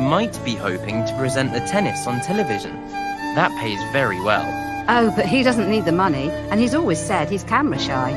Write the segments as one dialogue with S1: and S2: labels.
S1: might be hoping to present the tennis on television. That pays very well.
S2: Oh, but he doesn't need the money, and he's always said he's camera shy.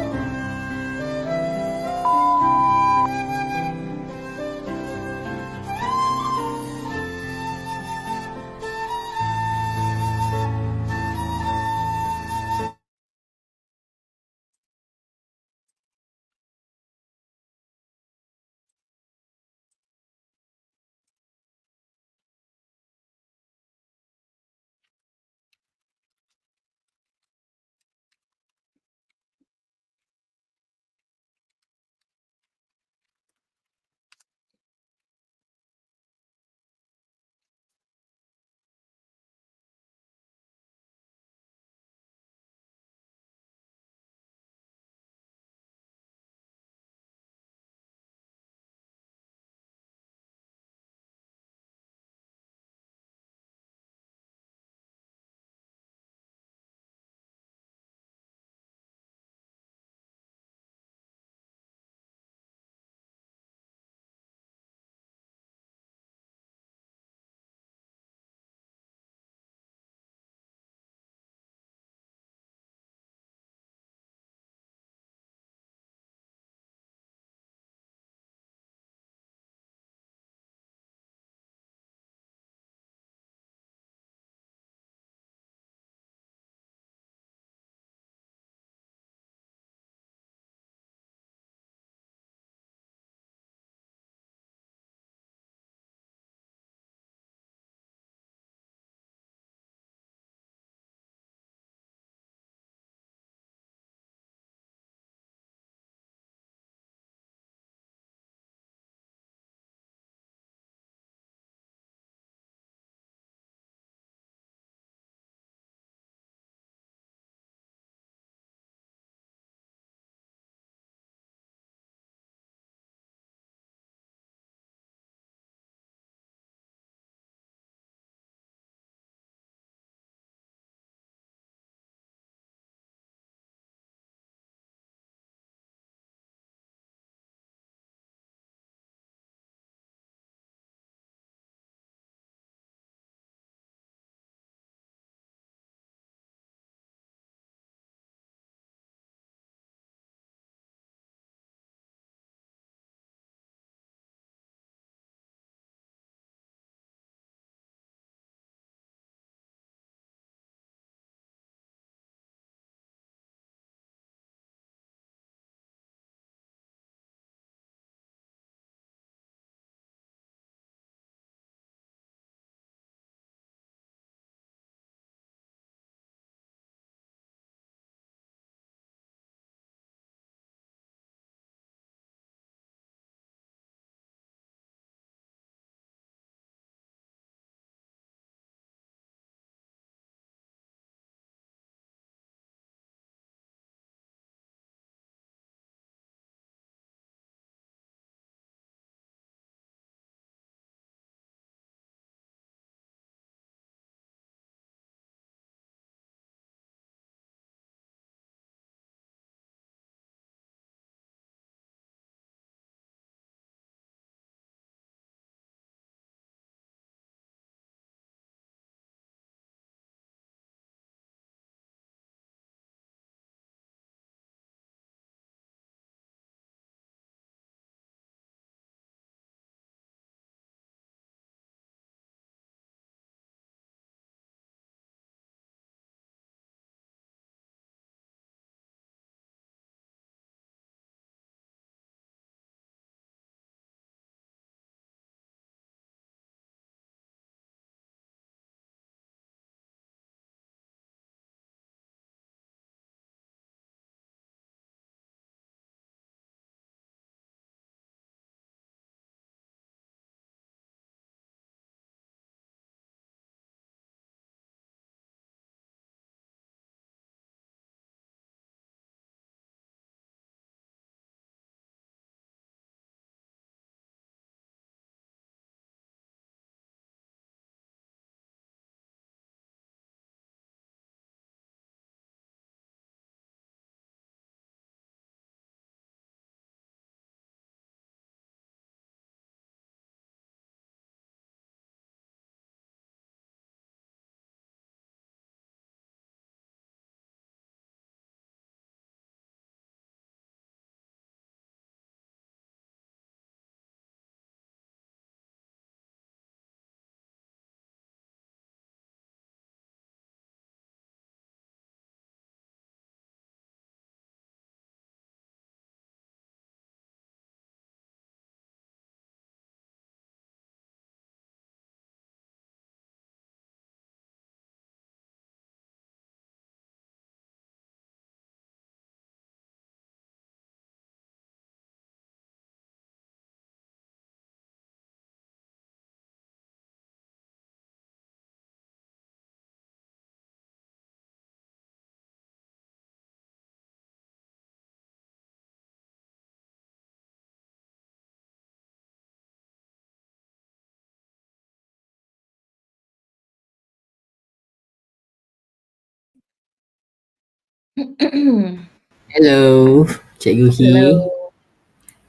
S3: Hello, Cikgu Hee.
S4: Hello.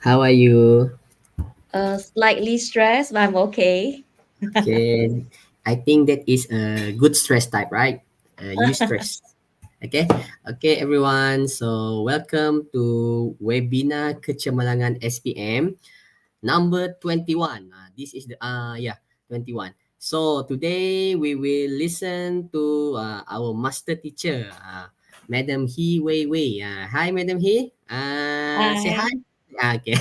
S3: How are you?
S4: Slightly stressed, but I'm okay.
S3: Okay, I think that is a good stress type, right? You stress. Okay, okay, everyone. So welcome to webinar Kecemalangan SPM number 21. This is the 21. So today we will listen to our master teacher, Madam Hii Wei Wei. Hi, Madam Hii. Say hi.
S4: Hi.
S3: Okay.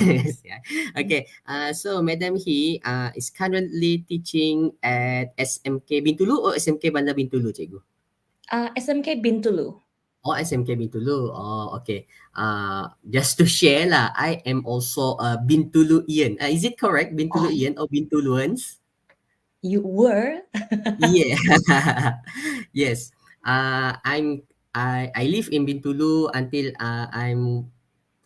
S3: Yeah. Okay. So Madam Hii is currently teaching at SMK Bintulu or SMK Bandar Bintulu, Cikgu?
S4: SMK Bintulu.
S3: Oh, SMK Bintulu. Oh, okay. Just to share lah, I am also a Bintuluian. Is it correct,
S4: Oh,
S3: Bintuluian or Bintuluans?
S4: you were?
S3: Yeah. Yes. I live in Bintulu until I'm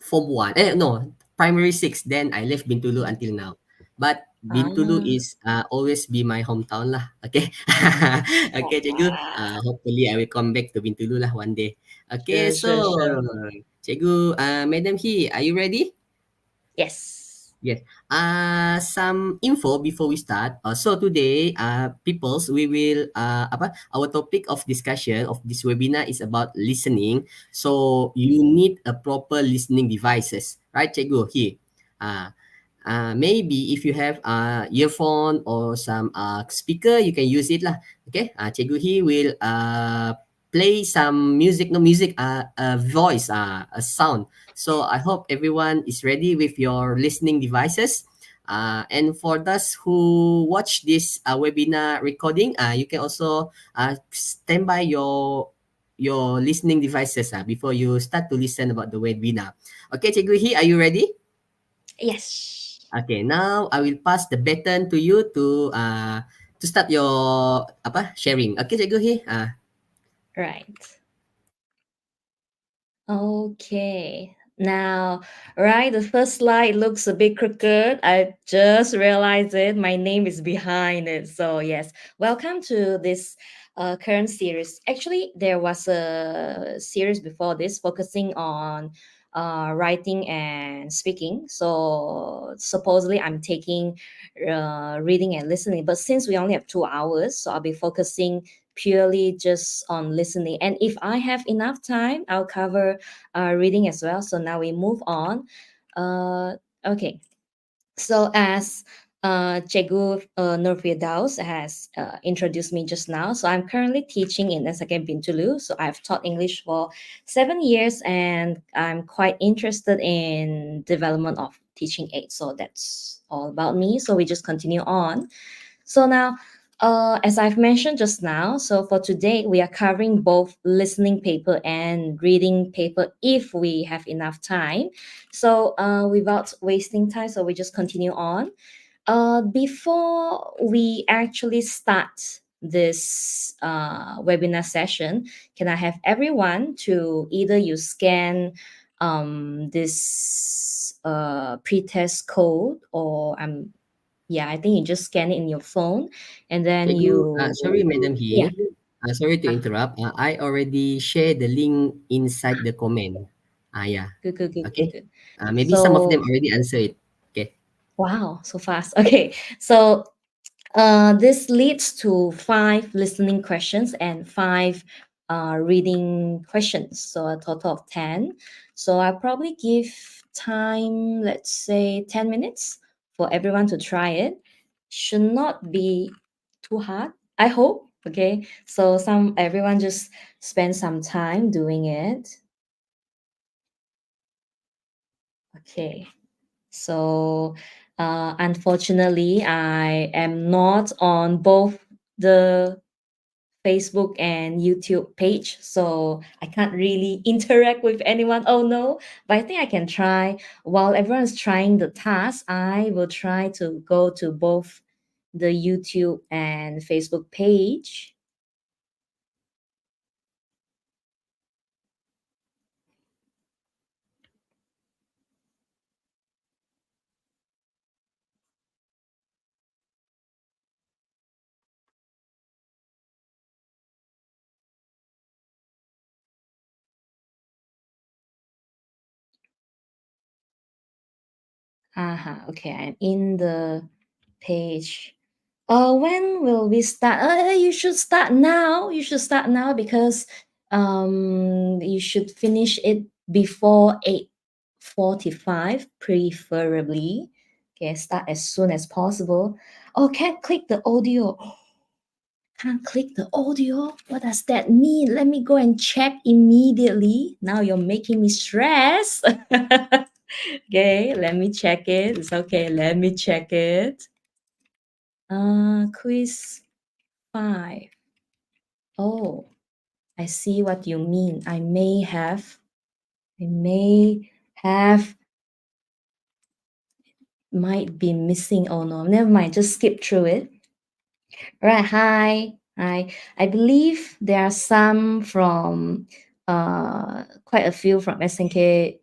S3: Form 1. No, primary 6. Then I left Bintulu until now. But Bintulu
S4: Ah,
S3: is always be my hometown lah. Okay. Okay, Cikgu. Hopefully I will come back to Bintulu lah one day. Okay,
S4: sure,
S3: so
S4: sure, sure.
S3: Cikgu, Madam Hee, are you ready?
S4: Yes.
S3: Yes. Some info before we start. So today, peoples, we will our topic of discussion of this webinar is about listening. So you need a proper listening devices, right, Cikgu? Here. Uh, maybe if you have earphone or some speaker, you can use it lah. Okay. Cikgu He will play some music, no music, a voice, a sound. So I hope everyone is ready with your listening devices. And for those who watch this webinar recording, you can also stand by your listening devices before you start to listen about the webinar. Okay, Cikgu He, are you ready?
S4: Yes.
S3: Okay, now I will pass the baton to you to start your sharing. Okay, Cikgu He.
S4: Right. Okay. Now, right, the first slide looks a bit crooked. I just realized it. My name is behind it. So, yes, welcome to this current series. Actually, there was a series before this focusing on writing and speaking. So, supposedly, I'm taking reading and listening. But since we only have 2 hours, so I'll be focusing purely just on listening. And if I have enough time, I'll cover reading as well. So now we move on. Uh, okay. So as Cegu Nur Firdaus has introduced me just now. So I'm currently teaching in SIM Bintulu. So I've taught English for 7 years, and I'm quite interested in development of teaching aids. So that's all about me. So we just continue on. So now, as I've mentioned just now, so for today, we are covering both listening paper and reading paper if we have enough time. So without wasting time, so we just continue on. Before we actually start this webinar session, can I have everyone to either you scan this pre-test code, or yeah, I think you just scan it in your phone, and then
S3: Cikgu,
S4: you,
S3: sorry Madam
S4: yeah.
S3: He. Sorry to
S4: Ah,
S3: interrupt. I already shared the link inside the comment. Yeah.
S4: good, good, good, good,
S3: Okay.
S4: good.
S3: Maybe some of them
S4: So
S3: already answer it. Okay.
S4: wow, so fast. Okay, so this leads to 5 listening questions and 5 reading questions, so a total of 10. So I'll probably give time, let's say 10 minutes for everyone to try it. Should not be too hard, I hope. Okay, so some everyone just spend some time doing it. Okay, so unfortunately I am not on both the Facebook and YouTube page, so I can't really interact with anyone. Oh no, but I think I can try. While everyone's trying the task, I will try to go to both the YouTube and Facebook page. Okay, I'm in the page. When will we start? You should start now. You should start now because you should finish it before 8:45, preferably. Okay, start as soon as possible. Oh, can't click the audio. Can't click the audio. What does that mean? Let me go and check immediately. Now you're making me stress. Okay, let me check it. It's okay. Let me check it. Quiz 5. Oh, I see what you mean. I may have, might be missing. Oh no, never mind. Just skip through it. All right. Hi. Hi. I believe there are some from, quite a few from SNK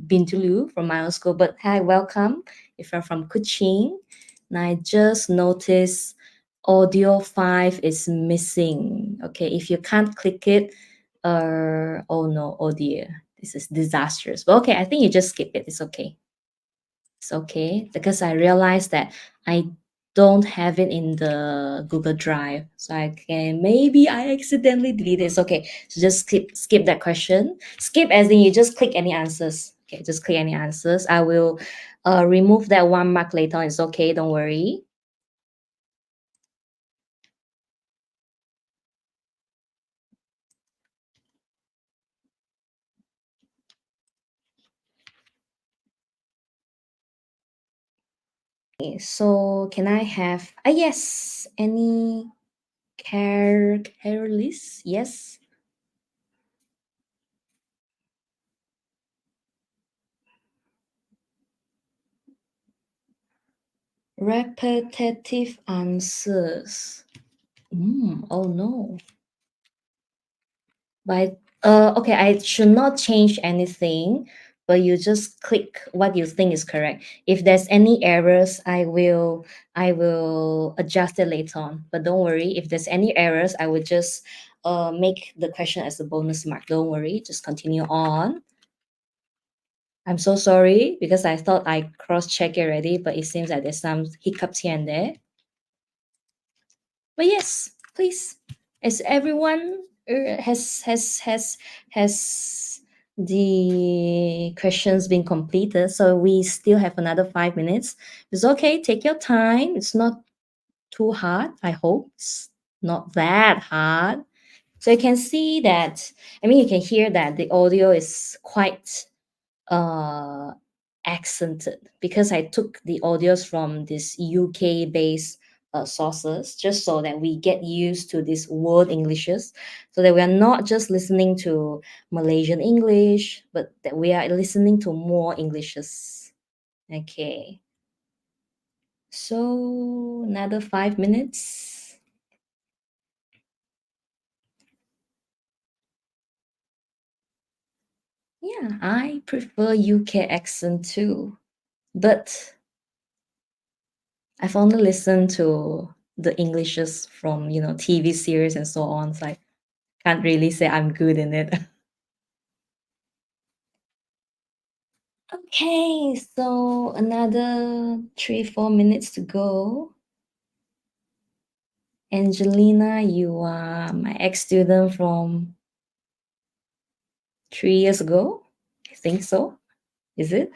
S4: Bintulu from my own school. But hi, welcome. If you're from Kuching, and I just noticed audio 5 is missing. Okay, if you can't click it, oh no, oh dear, this is disastrous. But okay, I think you just skip it. It's okay. It's okay because I realized that I don't have it in the Google Drive, so maybe I accidentally deleted it. It's okay. So just skip that question. Skip as in you just click any answers. Okay, just click any answers. I will remove that 1 mark later on. It's okay. Don't worry. Okay, so can I have yes, any careless? Yes. Repetitive answers. Oh no. But okay, I should not change anything, but you just click what you think is correct. If there's any errors, I will adjust it later on. But don't worry, if there's any errors, I will just make the question as a bonus mark. Don't worry, just continue on. I'm so sorry because I thought I cross-checked already, but it seems that there's some hiccups here and there. But yes, please. As everyone has the questions been completed, so we still have another 5 minutes. It's okay. Take your time. It's not too hard. I hope it's not that hard. So you can see that. I mean, you can hear that the audio is quite uh accented because I took the audios from this UK based sources just so that we get used to these word Englishes, so that we are not just listening to Malaysian English, but that we are listening to more Englishes. Okay. So another 5 minutes. Yeah, I prefer UK accent too, but I've only listened to the Englishes from, TV series and so on. So I can't really say I'm good in it. Okay, so another 3-4 minutes to go. Angelina, you are my ex-student from 3 years ago. I think so. Is it?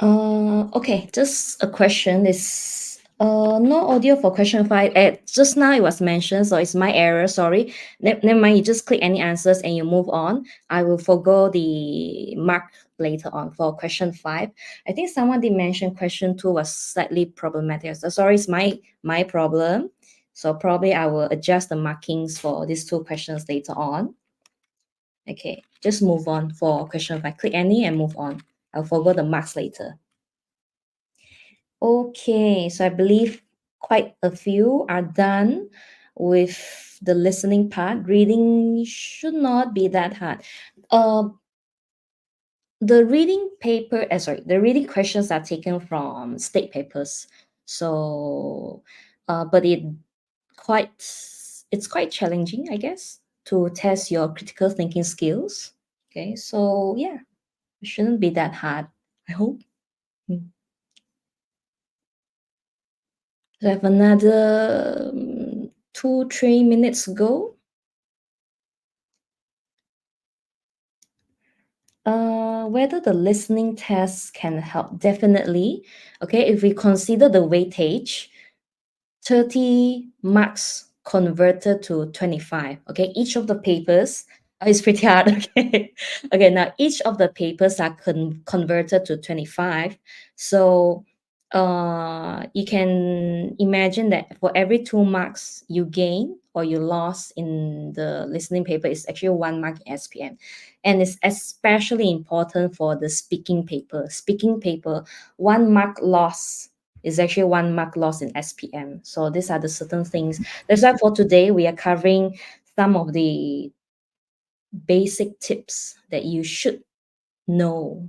S4: Okay, just a question. Is no audio for question 5. Just now it was mentioned, so it's my error. Sorry. Never mind. You just click any answers and you move on. I will forgo the mark later on for question 5. I think someone did mention question 2 was slightly problematic. So sorry, it's my problem. So probably I will adjust the markings for these 2 questions later on. Okay, just move on for question 5. Click any and move on. I'll forgo the marks later. Okay, so I believe quite a few are done with the listening part. Reading should not be that hard. Uh, the reading paper, the reading questions are taken from state papers. So, but quite, it's quite challenging, I guess, to test your critical thinking skills. Okay, so yeah, it shouldn't be that hard, I hope. Mm. So I have another 2-3 minutes go. Whether the listening tests can help, definitely. Okay, if we consider the weightage, 30 marks converted to 25. Okay, each of the papers is pretty hard. Okay, okay. Now each of the papers are converted to 25. So, you can imagine that for every 2 marks you gain or you lost in the listening paper is actually 1 mark in SPM, and it's especially important for the speaking paper. Speaking paper, 1 mark loss is actually 1 mark loss in SPM. So these are the certain things. That's why for today we are covering some of the basic tips that you should know,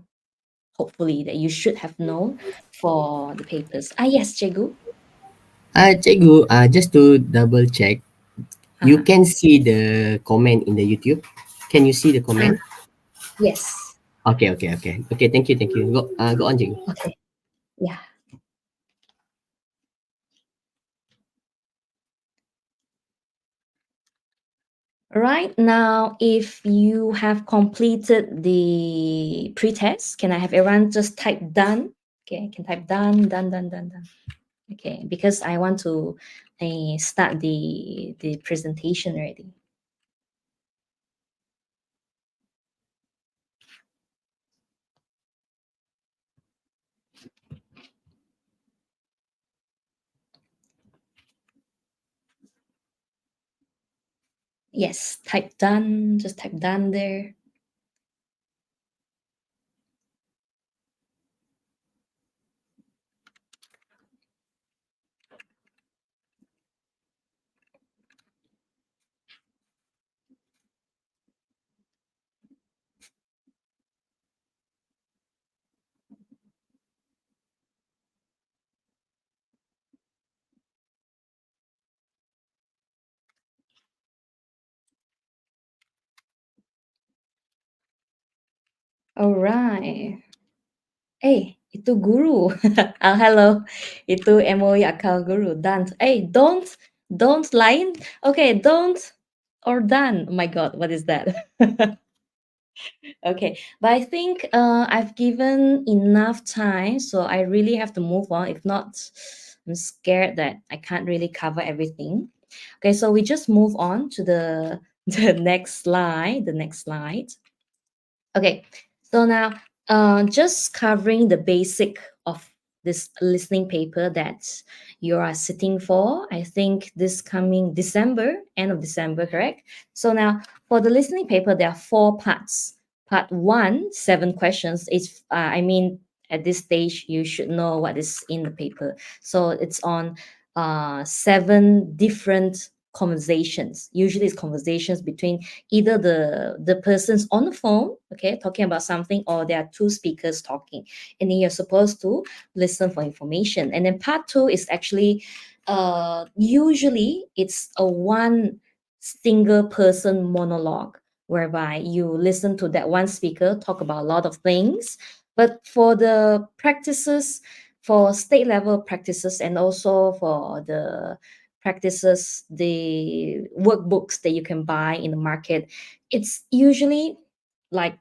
S4: hopefully that you should have known for the papers. Yes, Chegu.
S3: Cikgu, just to double check, you
S4: Uh-huh.
S3: can see the comment in the YouTube. Can you see the
S4: Uh,
S3: comment?
S4: yes.
S3: Okay, okay, okay. Okay, thank you, thank you. Go on, Cikgu.
S4: Okay. Yeah. Right now, if you have completed the pre-test, can I have everyone just type done? Okay, I can type done, done, done, done, done. Okay, because I want to start the presentation already. Yes, type done, just type done there. Alright. Itu guru. Hello. Itu MOE account guru. Done. Don't line. Okay, don't or done. Oh my God, what is that? Okay, but I think I've given enough time, so I really have to move on. If not, I'm scared that I can't really cover everything. Okay, so we just move on to the the next slide. The next slide. Okay, so now just covering the basic of this listening paper that you are sitting for. I think this coming December, end of December, correct? So now for the listening paper, there are 4 parts. Part one, 7 questions. I mean, at this stage, you should know what is in the paper. So it's on 7 different conversations. Usually, it's conversations between either the person's on the phone, okay, talking about something, or there are 2 speakers talking, and then you're supposed to listen for information. And then part two is actually usually it's a one single person monologue, whereby you listen to that one speaker talk about a lot of things. But for the practices, for state level practices, and also for the practices, the workbooks that you can buy in the market, it's usually like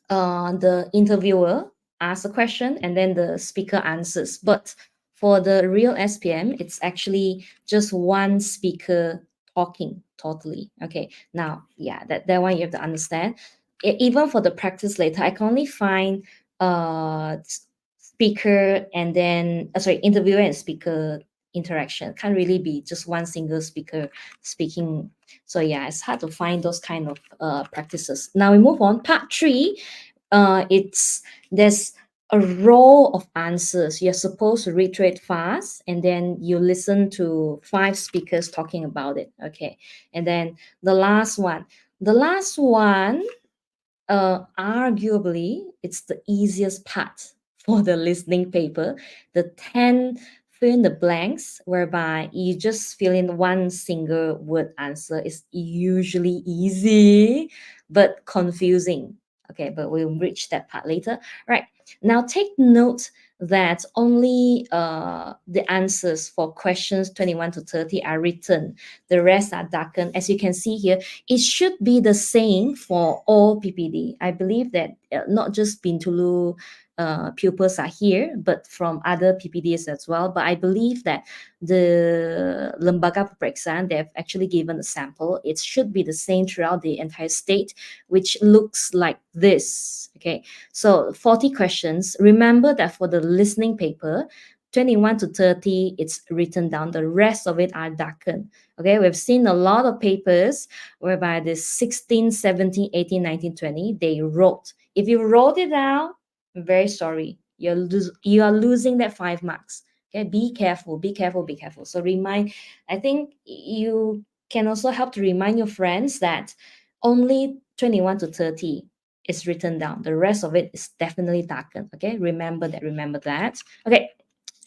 S4: the interviewer asks a question and then the speaker answers. But for the real SPM, it's actually just one speaker talking totally. Okay, now, yeah, that one you have to understand. Even for the practice later, I can only find speaker and then, sorry, interviewer and speaker interaction. Can't really be just one single speaker speaking. So yeah, it's hard to find those kind of practices. Now we move on. Part three, it's there's a row of answers. You're supposed to reiterate fast, and then you listen to 5 speakers talking about it. Okay. And then the last one. The last one, arguably, it's the easiest part for the listening paper. The 10 fill in the blanks, whereby you just fill in one single word answer, is usually easy but confusing. Okay, but we'll reach that part later. Right. Now take note that only the answers for questions 21 to 30 are written. The rest are darkened. As you can see here, it should be the same for all PPD. I believe that not just Bintulu pupils are here, but from other PPDs as well. But I believe that the Lembaga Peperiksaan, they have actually given a sample. It should be the same throughout the entire state, which looks like this. Okay, so 40 questions. Remember that for the listening paper, 21 to 30, it's written down. The rest of it are darkened. Okay, we've seen a lot of papers whereby the 16, 17, 18, 19, 20, they wrote. If you wrote it down, I'm very sorry. You are losing that 5 marks. Okay, be careful, be careful, be careful. So I think you can also help to remind your friends that only 21 to 30 is written down. The rest of it is definitely darkened. Okay, remember that, remember that. Okay,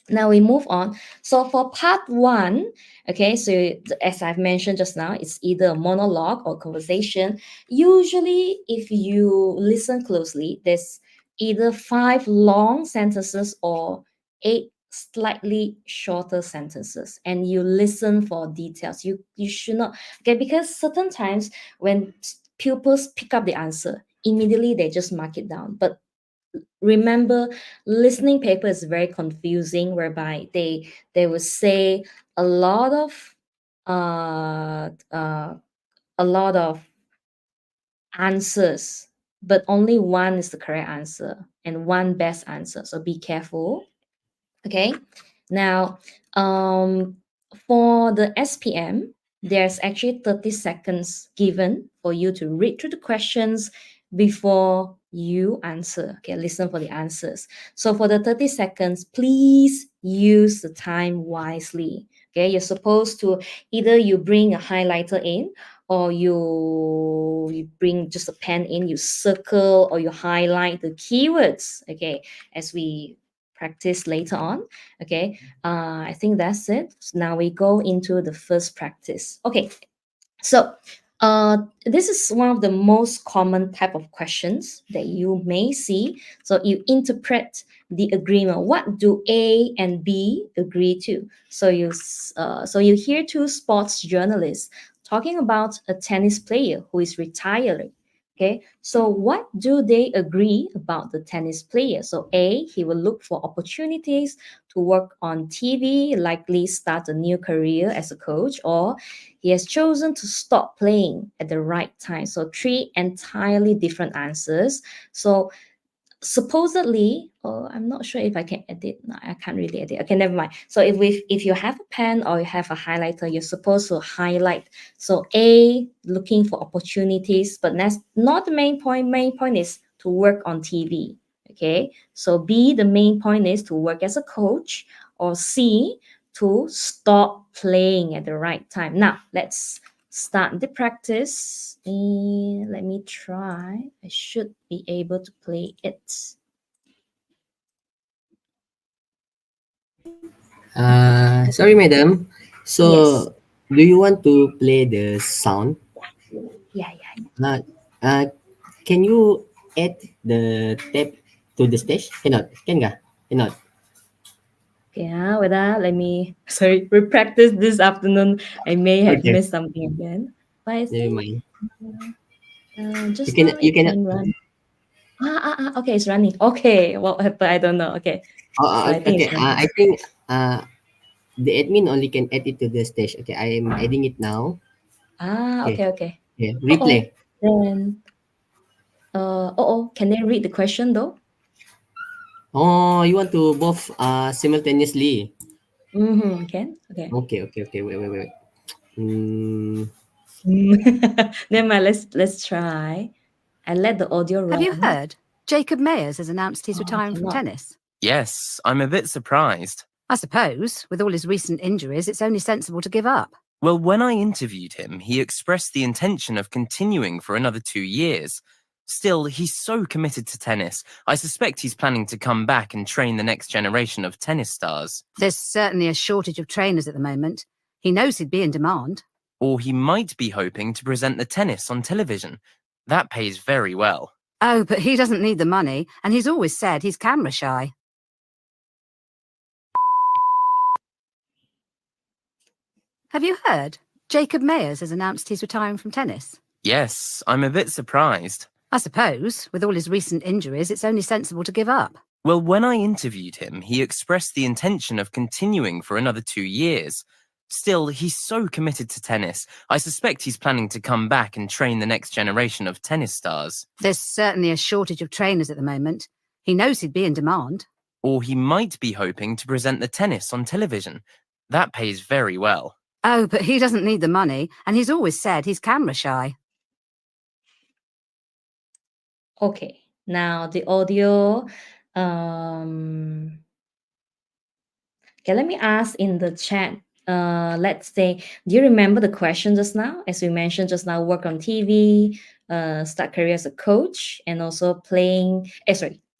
S4: now we move on. So for part one, okay, so as I've mentioned just now, it's either a monologue or conversation. Usually, if you listen closely, there's either 5 long sentences or 8 slightly shorter sentences, and you listen for details. You should not, okay, because certain times when pupils pick up the answer, immediately they just mark it down. But remember, listening paper is very confusing, whereby they will say a lot of uh uh a lot of answers, but only one is the correct answer and one best answer, so be careful. Okay, now for the SPM, there's actually 30 seconds given for you to read through the questions before you answer. Okay, listen for the answers. So for the 30 seconds, please use the time wisely. Okay, you're supposed to either you bring a highlighter in, or you bring just a pen in, you circle or you highlight the keywords. Okay, as we practice later on. Okay, I think that's it. So now we go into the first practice. Okay, so this is one of the most common type of questions that you may see. So you interpret the agreement. What do A and B agree to? So you hear 2 sports journalists talking about a tennis player who is retiring. Okay, so what do they agree about the tennis player? So A, he will look for opportunities to work on TV, likely start a new career as a coach, or he has chosen to stop playing at the right time. So 3 entirely different answers. So supposedly, oh, I'm not sure if I can edit. No, I can't really edit. Okay, never mind. So if you have a pen or you have a highlighter, you're supposed to highlight. So A, looking for opportunities, but that's not the main point. Main point is to work on TV. Okay. So B, the main point is to work as a coach, or C, to stop playing at the right time. Now let's start the practice. Let me try. I should be able to play it.
S3: Sorry, madam.
S4: Yes.
S3: So, do you want to play the sound?
S4: Yeah, yeah.
S3: Uh, uh, can you add the tape to the stage? Cannot. Can ka? Cannot.
S4: Yeah, whether let me sorry, we practice this afternoon. I may have
S3: Okay.
S4: missed something again. But I
S3: Never
S4: think
S3: mind. You
S4: just
S3: can.
S4: now
S3: You
S4: it
S3: cannot.
S4: can run. Okay, it's running. Okay, what happened? I don't know. Okay. So I think
S3: Okay.
S4: it's running.
S3: I think the admin only can add it to the stage. Okay. I am adding it now. Okay.
S4: Okay, okay.
S3: Yeah.
S4: Oh,
S3: Replay.
S4: then can they read the question though?
S3: Oh, you want to both simultaneously?
S4: Mm-hmm. Can? Okay.
S3: Okay. Okay. Okay. Wait. Hmm.
S4: Never mind, let's try. I let the audio
S2: Have you
S4: run.
S2: heard? Jacob Mayers has announced he's
S4: Oh, I
S2: retiring from
S4: cannot.
S2: tennis.
S1: Yes, I'm a bit surprised.
S2: I suppose, with all his recent injuries, it's only sensible to give up.
S1: Well, when I interviewed him, he expressed the intention of continuing for another 2 years. Still, he's so committed to tennis. I suspect he's planning to come back and train the next generation of tennis stars.
S2: There's certainly a shortage of trainers at the moment. He knows he'd be in demand.
S1: Or he might be hoping to present the tennis on television. That pays very well.
S2: Oh, but he doesn't need the money, and he's always said he's camera shy. Have you heard? Jacob Mayers has announced he's retiring from tennis.
S1: Yes, I'm a bit surprised.
S2: I suppose, with all his recent injuries, it's only sensible to give up.
S1: Well, when I interviewed him, he expressed the intention of continuing for another 2 years. Still, he's so committed to tennis. I suspect he's planning to come back and train the next generation of tennis stars.
S2: There's certainly a shortage of trainers at the moment. He knows he'd be in demand.
S1: Or he might be hoping to present the tennis on television. That pays very well.
S2: Oh, but he doesn't need the money, and he's always said he's camera shy.
S4: Okay, now the audio. Okay, let me ask in the chat. Let's say, do you remember the question just now? As we mentioned just now, work on TV, start career as a coach, and also playing.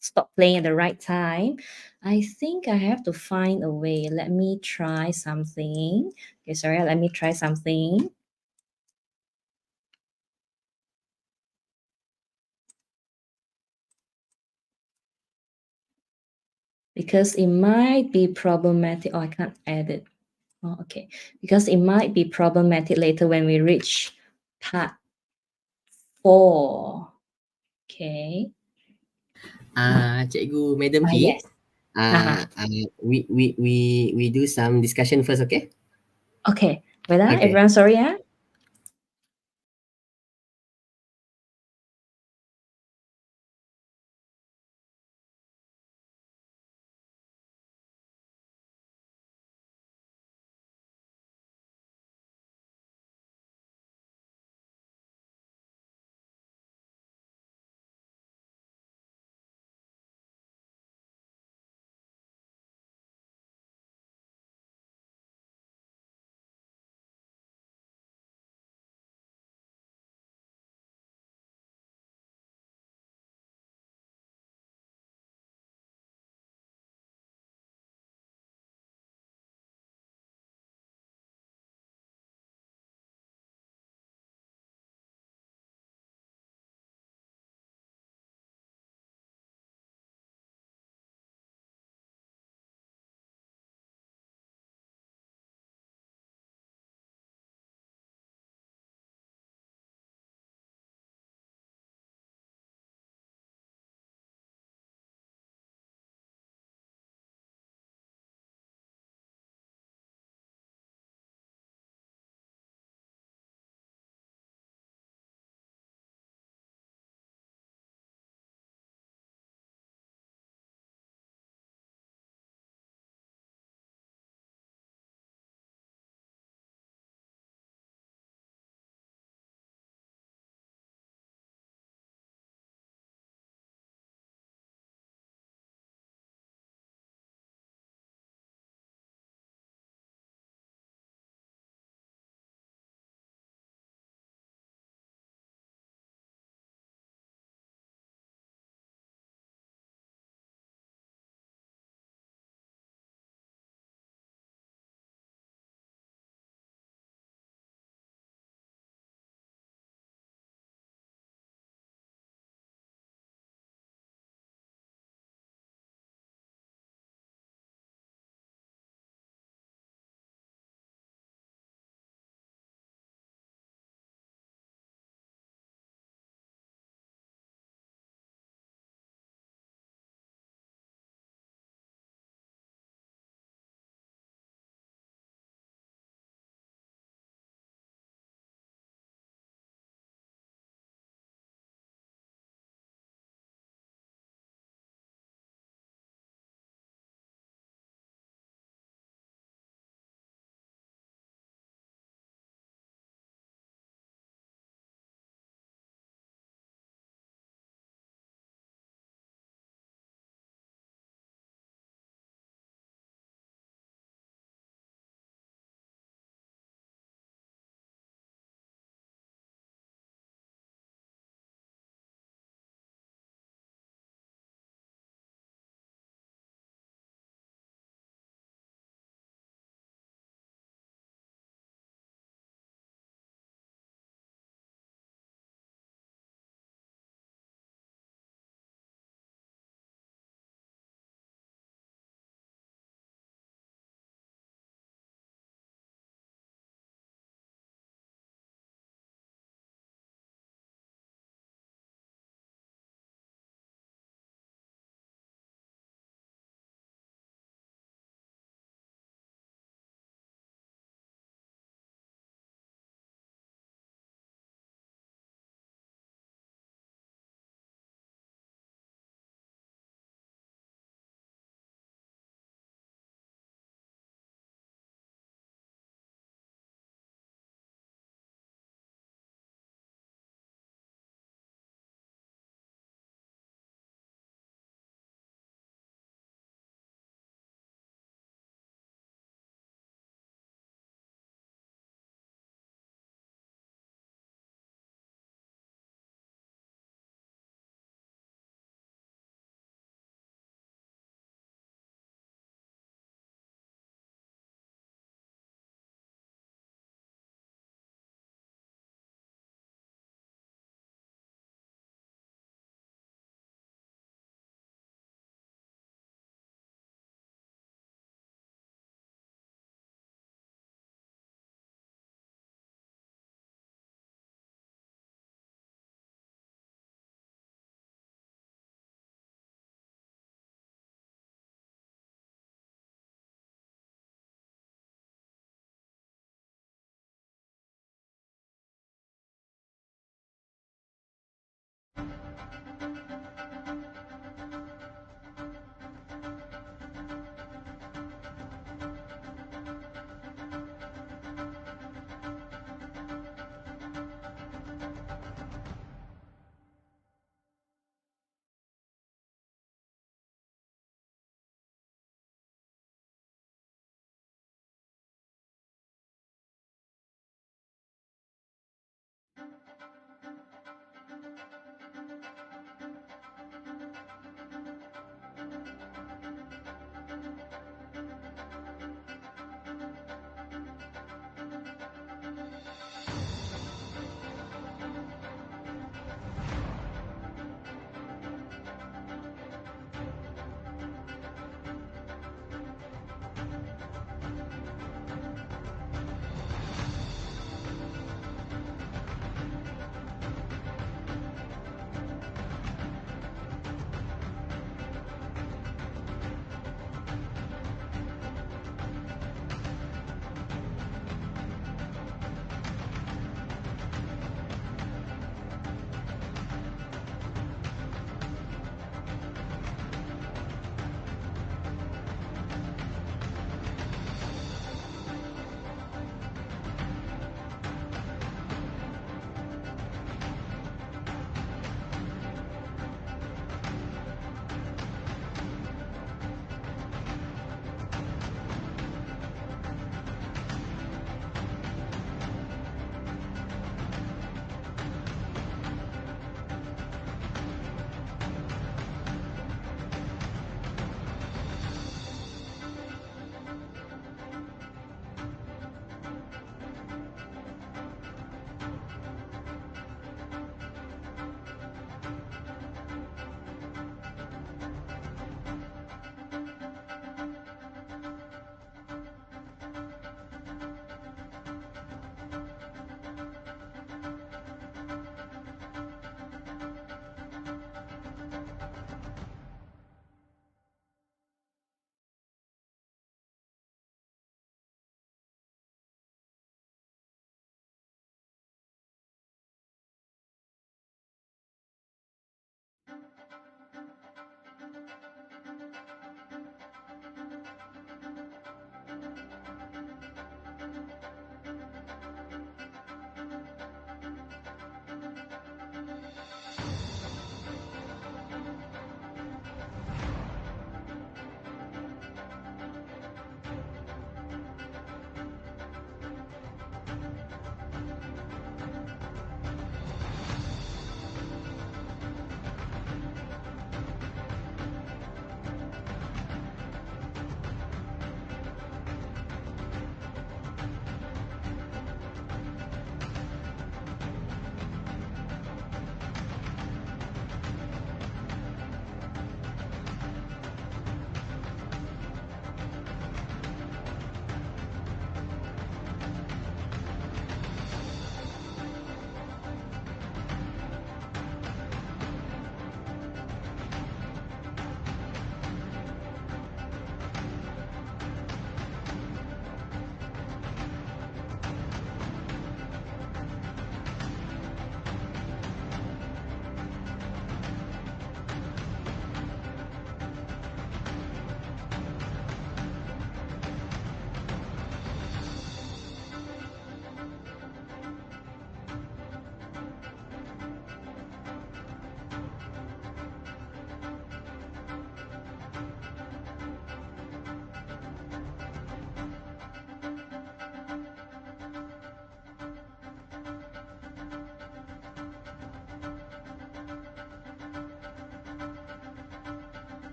S4: Stop playing at the right time. I think I have to find a way. Let me try something. Okay, sorry. Let me try something. Because it might be problematic. Oh, I can't edit. Oh, okay. Because it might be problematic later when we reach part 4. Okay.
S3: Cikgu Madam Hii,
S4: Yes. Uh-huh.
S3: we do some discussion first, okay?
S4: Okay. Wait,
S3: Okay.
S4: everyone, sorry, yeah?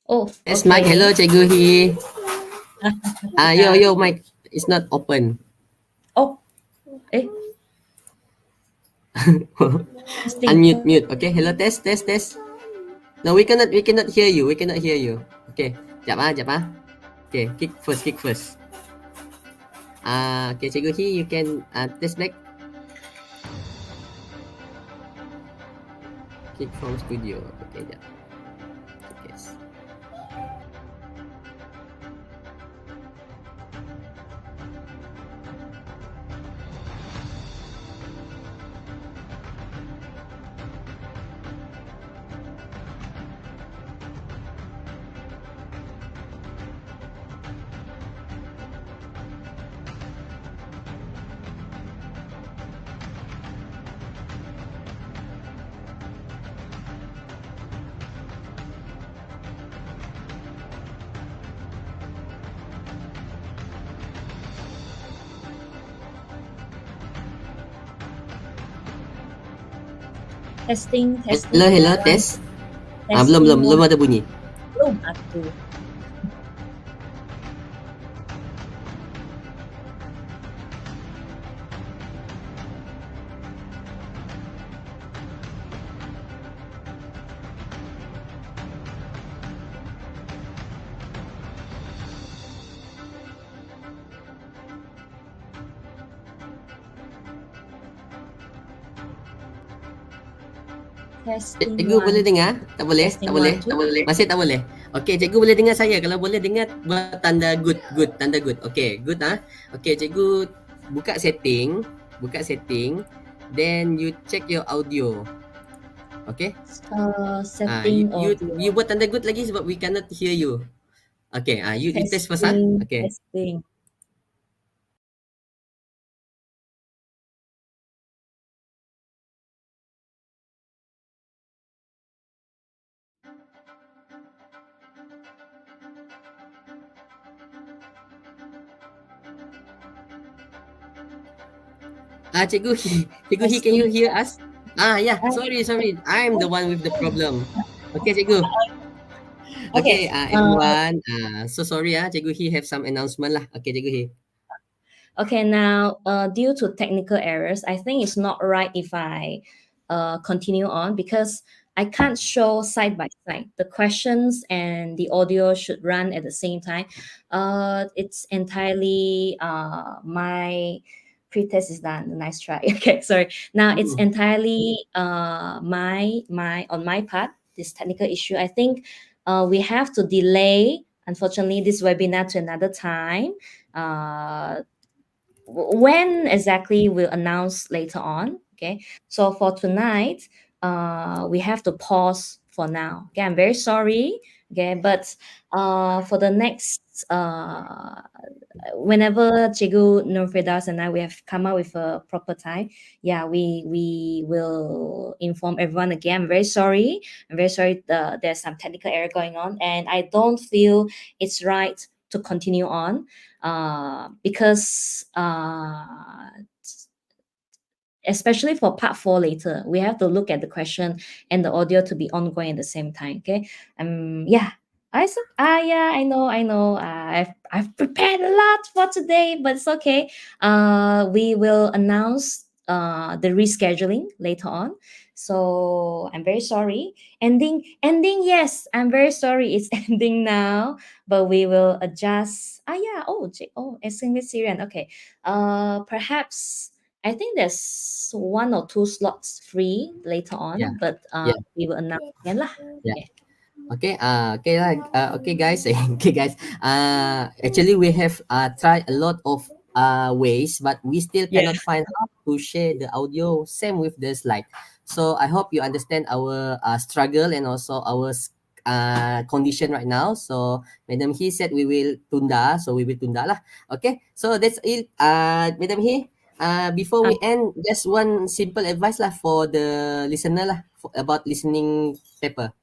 S4: Oh,
S3: Yes, mic.
S4: okay.
S3: Hello, Cikgu Hii. Your mic is not open.
S4: Oh, eh, testing.
S3: Unmute. Okay. Hello, test. No, we cannot hear you. We cannot hear you. Okay. Jap ah. Okay, kick first. Okay, Cikgu Hii, you can test back. Kick from studio. Okay, jap. Okay.
S4: Testing.
S3: Hello, test.
S4: Testing
S3: Belum
S4: one.
S3: ada bunyi.
S4: Belum ada. Testing
S3: Cikgu boleh
S4: one.
S3: dengar? Tak boleh?
S4: Testing
S3: Tak boleh?
S4: one, two.
S3: Masih tak boleh? Okey, cikgu boleh dengar saya. Kalau boleh dengar, buat tanda good. Tanda good. Okey, good ah. Okey, cikgu buka setting. Then you check your audio. Okay?
S4: Setting audio.
S3: You buat tanda good lagi sebab we cannot hear you. Okay, you test first ah. Okay.
S4: Testing.
S3: Cikgu Hii, can you hear us? Yeah. Sorry. I'm the one with the problem. Okay, cikgu. Okay,
S4: Okay.
S3: everyone. So sorry Cikgu Hii have some announcement lah. Okay, Cikgu Hii.
S4: Okay, now due to technical errors, I think it's not right if I continue on because I can't show side by side. The questions and the audio should run at the same time. It's entirely my pretest is done. Nice try. Okay, sorry. Now it's entirely my on my part. This technical issue. I think we have to delay. Unfortunately, this webinar to another time. When exactly we'll announce later on. Okay, so for tonight we have to pause for now. Okay, I'm very sorry. Okay, but for the next whenever Chigu Nurfredas and I we have come out with a proper time, yeah, we will inform everyone again. I'm very sorry. There's some technical error going on, and I don't feel it's right to continue on because especially for part 4 later, we have to look at the question and the audio to be ongoing at the same time. Okay. Yeah. Yeah, I know. I've prepared a lot for today, but it's okay. We will announce the rescheduling later on. So I'm very sorry. Ending. Yes, I'm very sorry. It's ending now, but we will adjust. SMS Syrian. Okay. Perhaps I think there's 1 or 2 slots free later on,
S3: Yeah.
S4: but
S3: Yeah.
S4: we will announce again lah.
S3: Yeah.
S4: Okay.
S3: Okay lah. Okay guys. Okay guys. Actually we have tried a lot of ways, but we still
S4: Yeah.
S3: cannot find how to share the audio. Same with the slide. So I hope you understand our struggle and also our condition right now. So Madam Hii said we will tunda, so we will tunda lah. Okay. So that's it. Madam Hii. Before we end, just one simple advice lah for the listener lah about listening paper.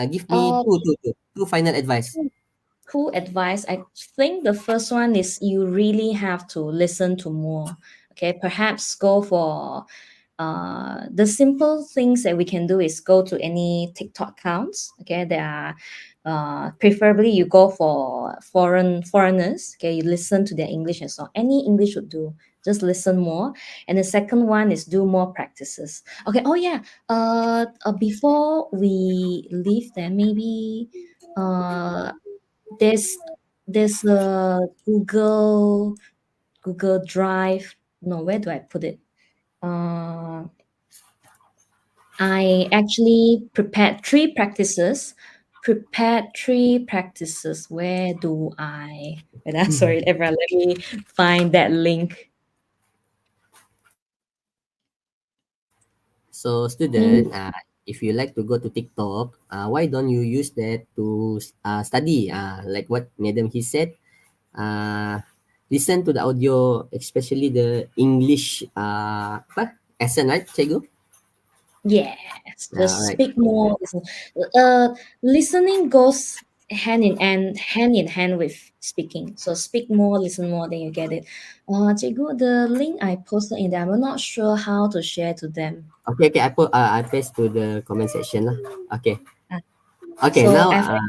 S3: Give me
S4: Uh,
S3: two final advice.
S4: cool advice. I think the first one is you really have to listen to more. Okay, perhaps go for the simple things that we can do is go to any TikTok accounts. Okay, there are Preferably you go for foreigners. Okay, you listen to their English and so on. Any English would do. Just listen more. And the second one is do more practices. Okay. Oh yeah. Before we leave, then maybe there's a Google Drive. No, where do I put it? I actually prepared three practices. Where do I? Wait, sorry, everyone. Let me find that link.
S3: So student, if you like to go to TikTok, why don't you use that to study? Like what Madam he said, listen to the audio, especially the English apa accent, right, Cikgu?
S4: Yes, just
S3: Alright.
S4: speak more. Listening goes hand in hand with speaking. So speak more, listen more, then you get it. Cikgu, the link I posted in there, I'm not sure how to share to them.
S3: Okay, okay. I paste to the comment section lah. Okay.
S4: Uh,
S3: Okay.
S4: so
S3: Now,
S4: I've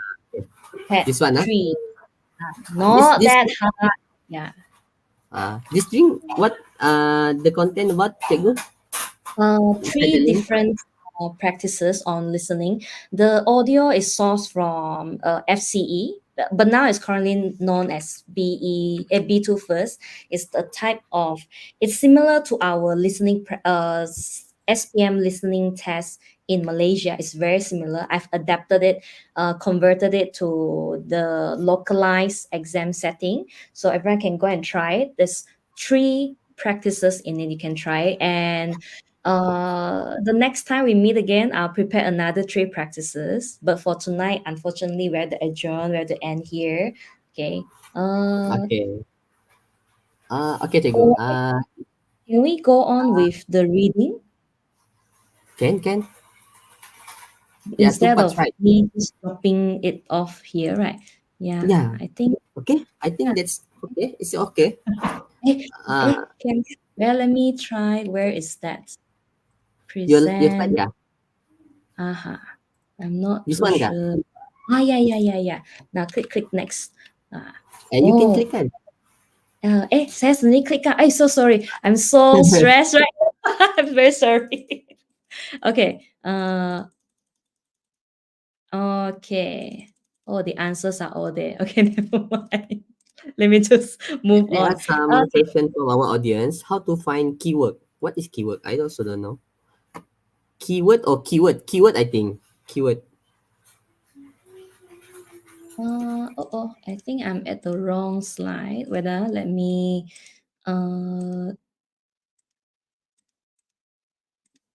S4: prepared
S3: this one,
S4: three.
S3: this
S4: Not
S3: this
S4: that hard. Yeah.
S3: this drink. What the content about, Cikgu? Inside the
S4: Three
S3: link.
S4: different practices on listening. The audio is sourced from FCE, but now it's currently known as B2 first. It's the type of, it's similar to our SPM listening test in Malaysia. It's very similar. I've adapted it, converted it to the localized exam setting. So everyone can go and try it. There's three practices in it you can try, and the next time we meet again, I'll prepare another three practices. But for tonight, unfortunately, we have to adjourn, we have to end here. Okay.
S3: Okay. Okay, Cikgu.
S4: Or can we go on with the reading
S3: Can. Yeah, two
S4: instead
S3: parts,
S4: of
S3: right?
S4: me just dropping it off here, right? Yeah,
S3: Yeah.
S4: I think.
S3: Okay. I think
S4: Yeah.
S3: that's okay. It's okay.
S4: Can well, let me try. Where is that?
S3: Your slide,
S4: Present.
S3: yeah.
S4: I'm not
S3: This
S4: too
S3: one, kah?
S4: sure. Yeah. Now click next. Ah,
S3: You can
S4: oh,
S3: click kan?
S4: saya sendiri klik kan. So sorry. I'm so stressed right now. I'm very sorry. Okay. Okay. Oh, the answers are all there. Okay, never mind. Let me just move
S3: There are
S4: on.
S3: some questions from our audience. How to find keyword? What is keyword? I also don't know. Keyword or keyword? Keyword, I think. Keyword.
S4: I think I'm at the wrong slide. Whether let me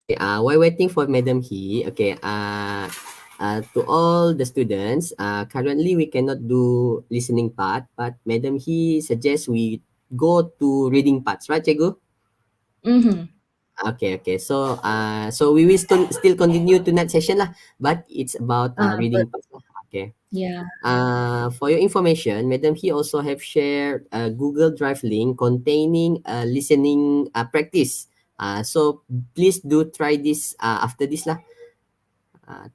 S3: Okay, while waiting for Madam Hii, okay, to all the students, currently we cannot do listening part, but Madam Hii suggests we go to reading parts, right, Cikgu?
S4: mm-hmm.
S3: Okay. So we will still continue tonight's session lah, but it's about
S4: But
S3: reading parts lah. Okay.
S4: yeah.
S3: For your information, Madam He also have shared a Google Drive link containing a listening practice. So please do try this after this lah.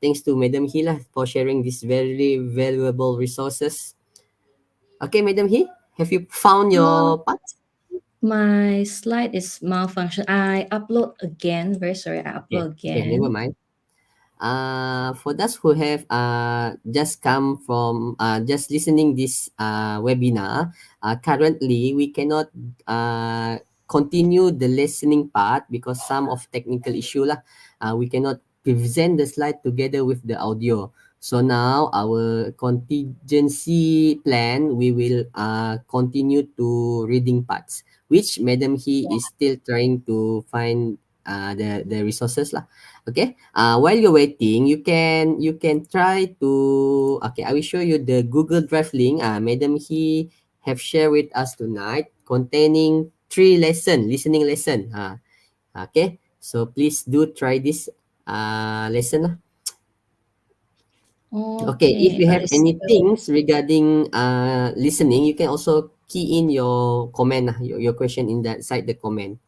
S3: Thanks to Madam He lah for sharing these very valuable resources. Okay, Madam He, have you found
S4: Uh,
S3: your part?
S4: my slide is malfunction. I upload again. Very sorry. I upload
S3: Okay, never
S4: again.
S3: mind. For those who have just come from just listening this webinar, currently we cannot continue the listening part because some of technical issue lah. We cannot present the slide together with the audio. So now our contingency plan, we will continue to reading parts, which Madam He is still trying to find the resources lah. Okay. While you're waiting, you can try to. Okay, I will show you the Google Drive link. Madam He have shared with us tonight, containing 3 listening lesson. Okay. So please do try this lesson lah. Okay, if
S4: Okay.
S3: you have
S4: It's
S3: any things regarding listening, you can also key in your comment, your question in that side the comment.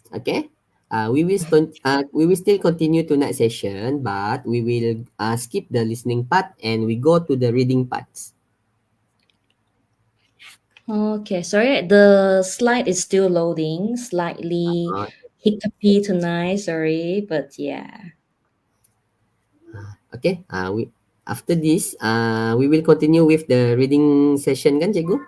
S3: Okay. We will still continue tonight's session, but we will skip the listening part and we go to the reading parts.
S4: Okay, sorry, the slide is still loading, slightly
S3: Uh,
S4: hiccupy tonight, sorry, but yeah.
S3: okay. We after this, we will continue with the reading session, kan, cikgu?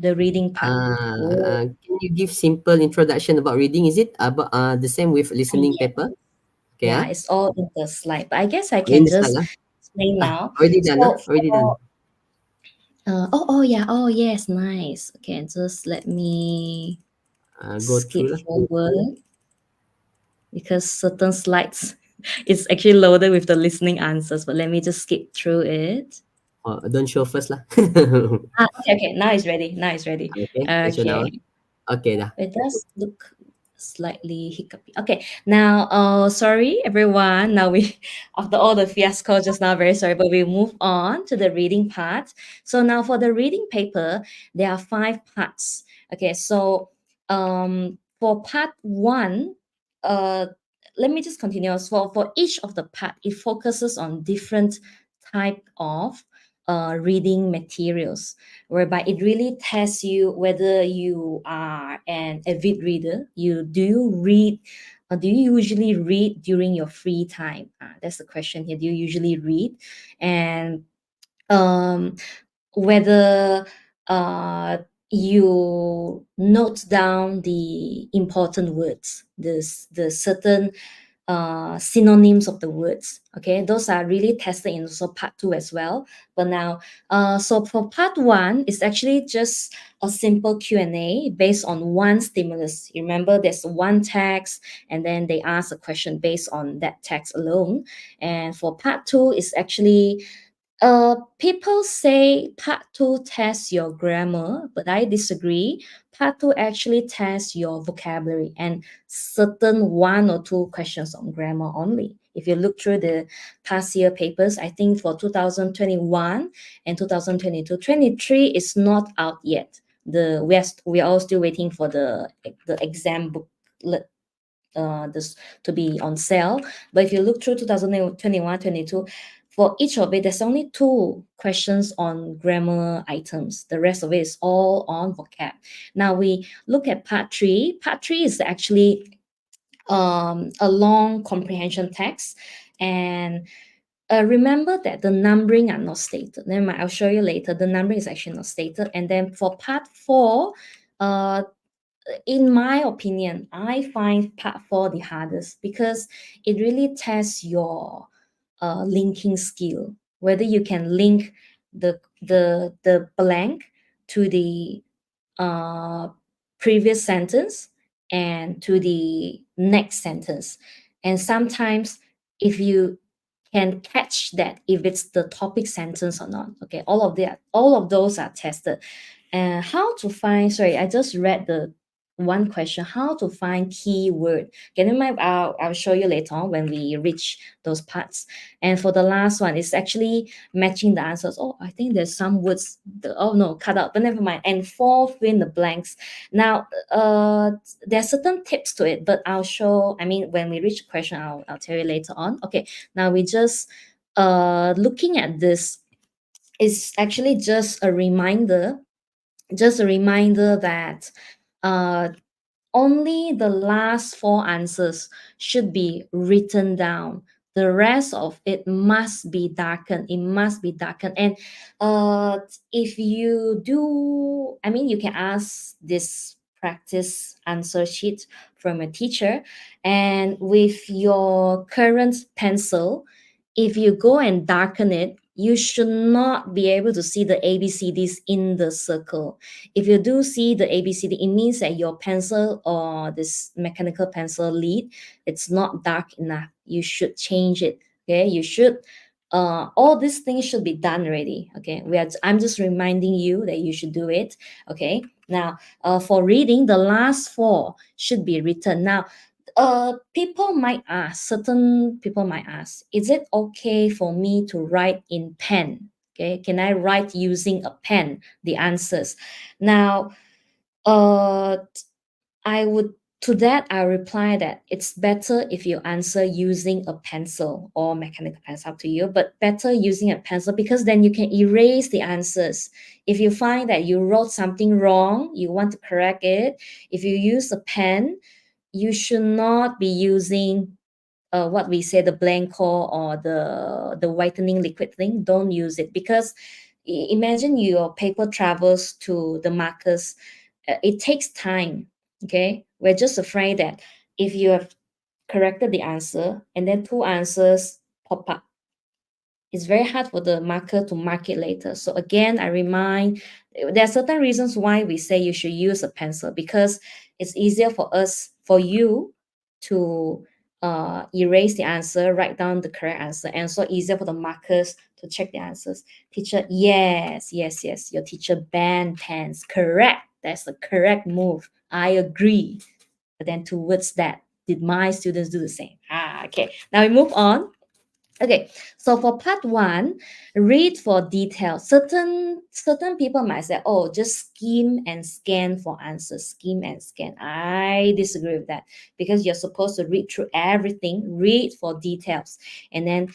S4: The reading part. Oh,
S3: Can you give simple introduction about reading? Is it about the same with listening
S4: yeah,
S3: paper? Okay,
S4: yeah, it's all in the slide, but I guess I
S3: in
S4: can
S3: the slide
S4: just
S3: lah.
S4: explain now.
S3: Already done
S4: So
S3: Already done.
S4: for oh yeah, oh yes, nice. Okay, just let me
S3: Go
S4: skip
S3: through lah.
S4: forward because certain slides it's actually loaded with the listening answers, but let me just skip through it.
S3: Don't show first lah.
S4: Okay, okay, now it's ready. Now it's ready.
S3: Okay, let's show now.
S4: Okay.
S3: Okay dah.
S4: It does look slightly hiccupy. Okay, now, sorry everyone. Now we, after all the fiasco just now, very sorry, but we move on to the reading part. So now for the reading paper, there are 5 parts. Okay, so for part 1, uh, let me just continue. So for each of the part, it focuses on different type of reading materials, whereby it really tests you whether you are an avid reader. You read, do you usually read during your free time? That's the question here. Do you usually read? And um, whether you note down the important words, the certain synonyms of the words. Okay, those are really tested in also part 2 as well. But now, so for part 1, it's actually just a simple Q&A based on one stimulus. You remember, there's one text, and then they ask a question based on that text alone. And for part 2, it's actually people say part 2 tests your grammar, but I disagree. Part 2 actually tests your vocabulary and certain 1 or 2 questions on grammar only. If you look through the past year papers, I think for 2021 and 2022, 23 is not out yet. We are all still waiting for the exam booklet this to be on sale. But if you look through 2021, 22, for each of it, there's only 2 questions on grammar items. The rest of it is all on vocab. Now we look at part 3. Part 3 is actually a long comprehension text, and remember that the numbering are not stated. Never mind, I'll show you later. The numbering is actually not stated. And then for part 4, in my opinion, I find part 4 the hardest because it really tests your linking skill, whether you can link the blank to the uh, previous sentence and to the next sentence. And sometimes, if you can catch that, if it's the topic sentence or not. Okay, all of those are tested. And how to find, sorry, I just read the one question, how to find keyword. Get in mind, I'll show you later on when we reach those parts. And for the last one, it's actually matching the answers. Oh, I think there's some words, oh no, cut out, but never mind. And fill in the blanks. Now, there's certain tips to it, but when we reach the question, I'll tell you later on. Okay, now we just, looking at this is actually just a reminder that uh, only the last 4 answers should be written down. The rest of it must be darkened. It must be darkened. And if you do, you can ask this practice answer sheet from a teacher. And with your current pencil, if you go and darken it, you should not be able to see the ABCDs in the circle. If you do see the ABCD, it means that your pencil or this mechanical pencil lead, it's not dark enough. You should change it. Okay, you should. All these things should be done already. Okay, I'm just reminding you that you should do it. Okay, now for reading, the last 4 should be written. Now, certain people might ask, is it okay for me to write in pen? Okay, can I write using a pen the answers? Now, I would To that, I reply that it's better if you answer using a pencil or mechanical pencil, up to you, but better using a pencil because then you can erase the answers. If you find that you wrote something wrong, you want to correct it, if you use a pen, you should not be using what we say, the blanco or the whitening liquid thing. Don't use it because imagine your paper travels to the markers. It takes time. Okay, we're just afraid that if you have corrected the answer and then two answers pop up, it's very hard for the marker to mark it later. So again, I remind, there are certain reasons why we say you should use a pencil, because it's easier for us, for you to erase the answer, write down the correct answer, and so easier for the markers to check the answers. Teacher, yes, yes, yes, your teacher banned pens. Correct. That's the correct move. I agree. But then towards that, did my students do the same? Okay. Now we move on. Okay, so for part one, read for details. Certain people might say, "Oh, just skim and scan for answers." Skim and scan. I disagree with that because you're supposed to read through everything. Read for details, and then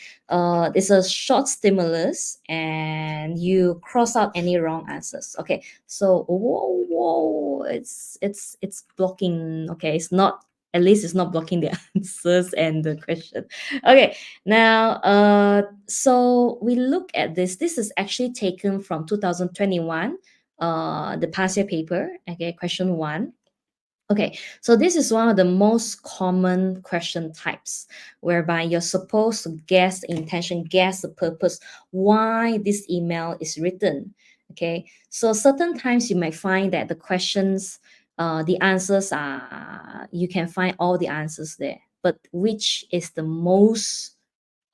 S4: it's a short stimulus, and you cross out any wrong answers. Okay, so whoa, it's blocking. Okay, it's not. At least it's not blocking the answers and the question. Okay, now, so we look at this. This is actually taken from 2021, the past year paper. Okay, question 1. Okay, so this is one of the most common question types whereby you're supposed to guess the intention, guess the purpose, why this email is written. Okay, so certain times you might find that the questions, the answers are, you can find all the answers there, but which is the most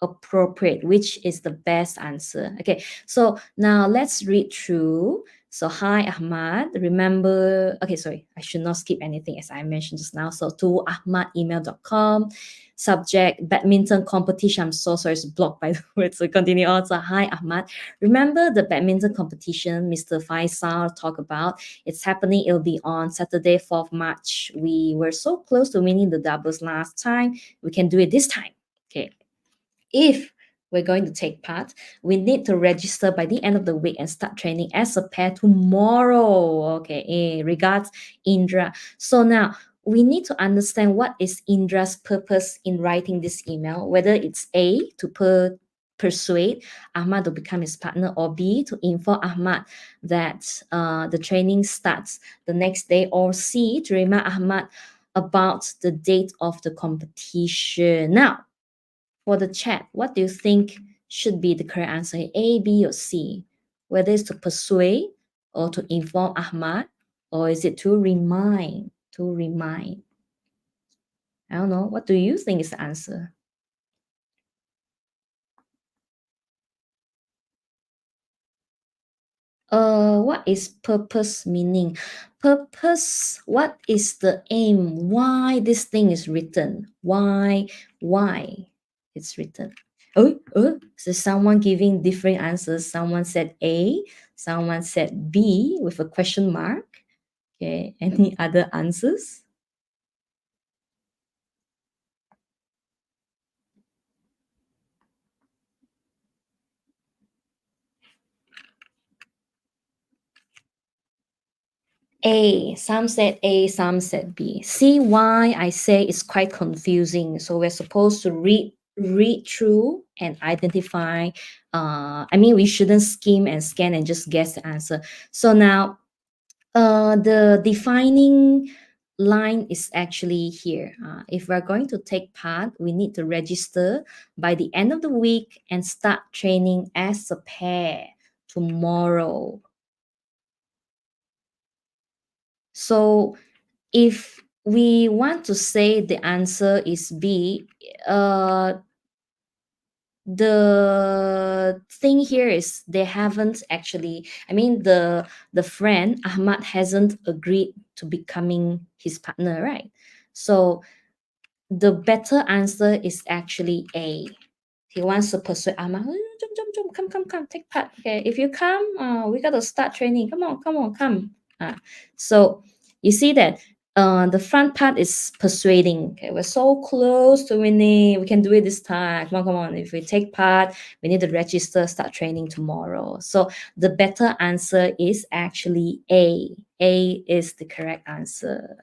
S4: appropriate, which is the best answer? Okay, so now let's read through. So hi Ahmad, remember, okay, sorry, I should not skip anything as I mentioned just now. So to ahmad@email.com, subject badminton competition. I'm so sorry, it's blocked by the word. So continue on. So hi Ahmad, remember the badminton competition Mr. Faisal talked about? It's happening, it'll be on Saturday 4th March. We were so close to winning the doubles last time. We can do it this time. Okay, if we're going to take part, we need to register by the end of the week and start training as a pair tomorrow. Okay, regards, Indra. So now we need to understand what is Indra's purpose in writing this email, whether it's A, to persuade Ahmad to become his partner, or B, to inform Ahmad that the training starts the next day, or C, to remind Ahmad about the date of the competition. Now, for the chat, what do you think should be the correct answer? A, B, or C? Whether it's to persuade or to inform Ahmad, or is it to remind? To remind. I don't know. What do you think is the answer? What is purpose meaning? Purpose, what is the aim? Why this thing is written? Why it's written? So someone giving different answers. Someone said A, someone said B with a question mark. Okay, any other answers? A, some said A, some said B. See why I say it's quite confusing. So we're supposed to read through and identify. I mean, we shouldn't skim and scan and just guess the answer. So now, the defining line is actually here. If we're going to take part, we need to register by the end of the week and start training as a pair tomorrow. So if we want to say the answer is B, the thing here is they haven't actually, I mean, the friend Ahmad hasn't agreed to becoming his partner, right? So the better answer is actually A. He wants to persuade Ahmad, jump, come, take part. Okay, if you come, we got to start training. Come on, come. So you see that the front part is persuading. Okay, we're so close to winning. We can do it this time. Come on, come on. If we take part, we need to register, start training tomorrow. So the better answer is actually A. A is the correct answer.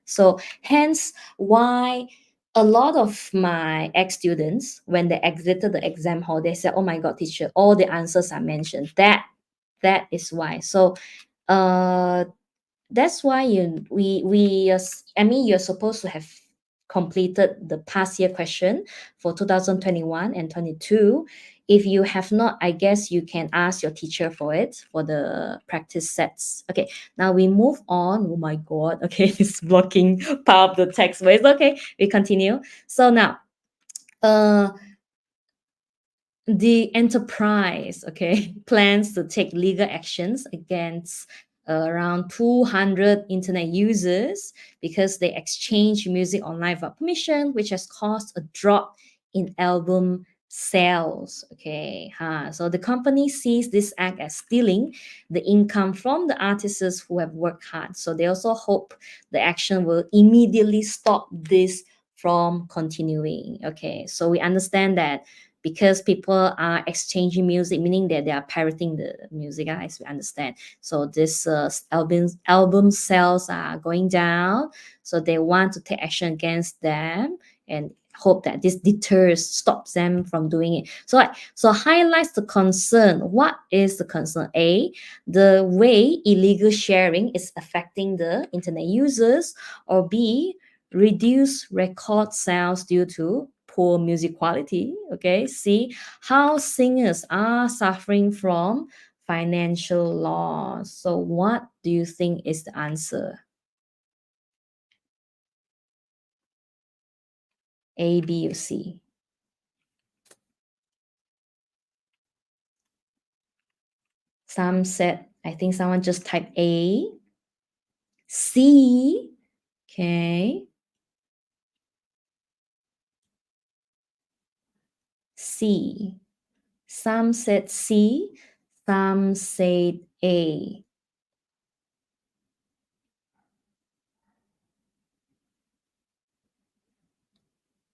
S4: So hence why a lot of my ex-students, when they exited the exam hall, they said, "Oh my God, teacher, all the answers are mentioned." That is why. So that's why you're supposed to have completed the past year question for 2021 and 22. If you have not, I guess you can ask your teacher for it for the practice sets. Okay, now we move on. Oh my God. Okay, it's blocking part of the text, but it's okay. We continue. So now, the enterprise, okay, plans to take legal actions against around 200 internet users because they exchange music online without permission, which has caused a drop in album sales. Okay, so the company sees this act as stealing the income from the artists who have worked hard. So they also hope the action will immediately stop this from continuing. Okay, so we understand that because people are exchanging music, meaning that they are pirating the music, as we understand. So this album sales are going down. So they want to take action against them and hope that this deters, stops them from doing it. So highlights the concern. What is the concern? A, the way illegal sharing is affecting the internet users, or B, reduce record sales due to poor music quality. Okay, C, how singers are suffering from financial loss. So what do you think is the answer? A, B, or C? Some said, I think someone just typed A. C. Okay. C. Some said C. Some said A.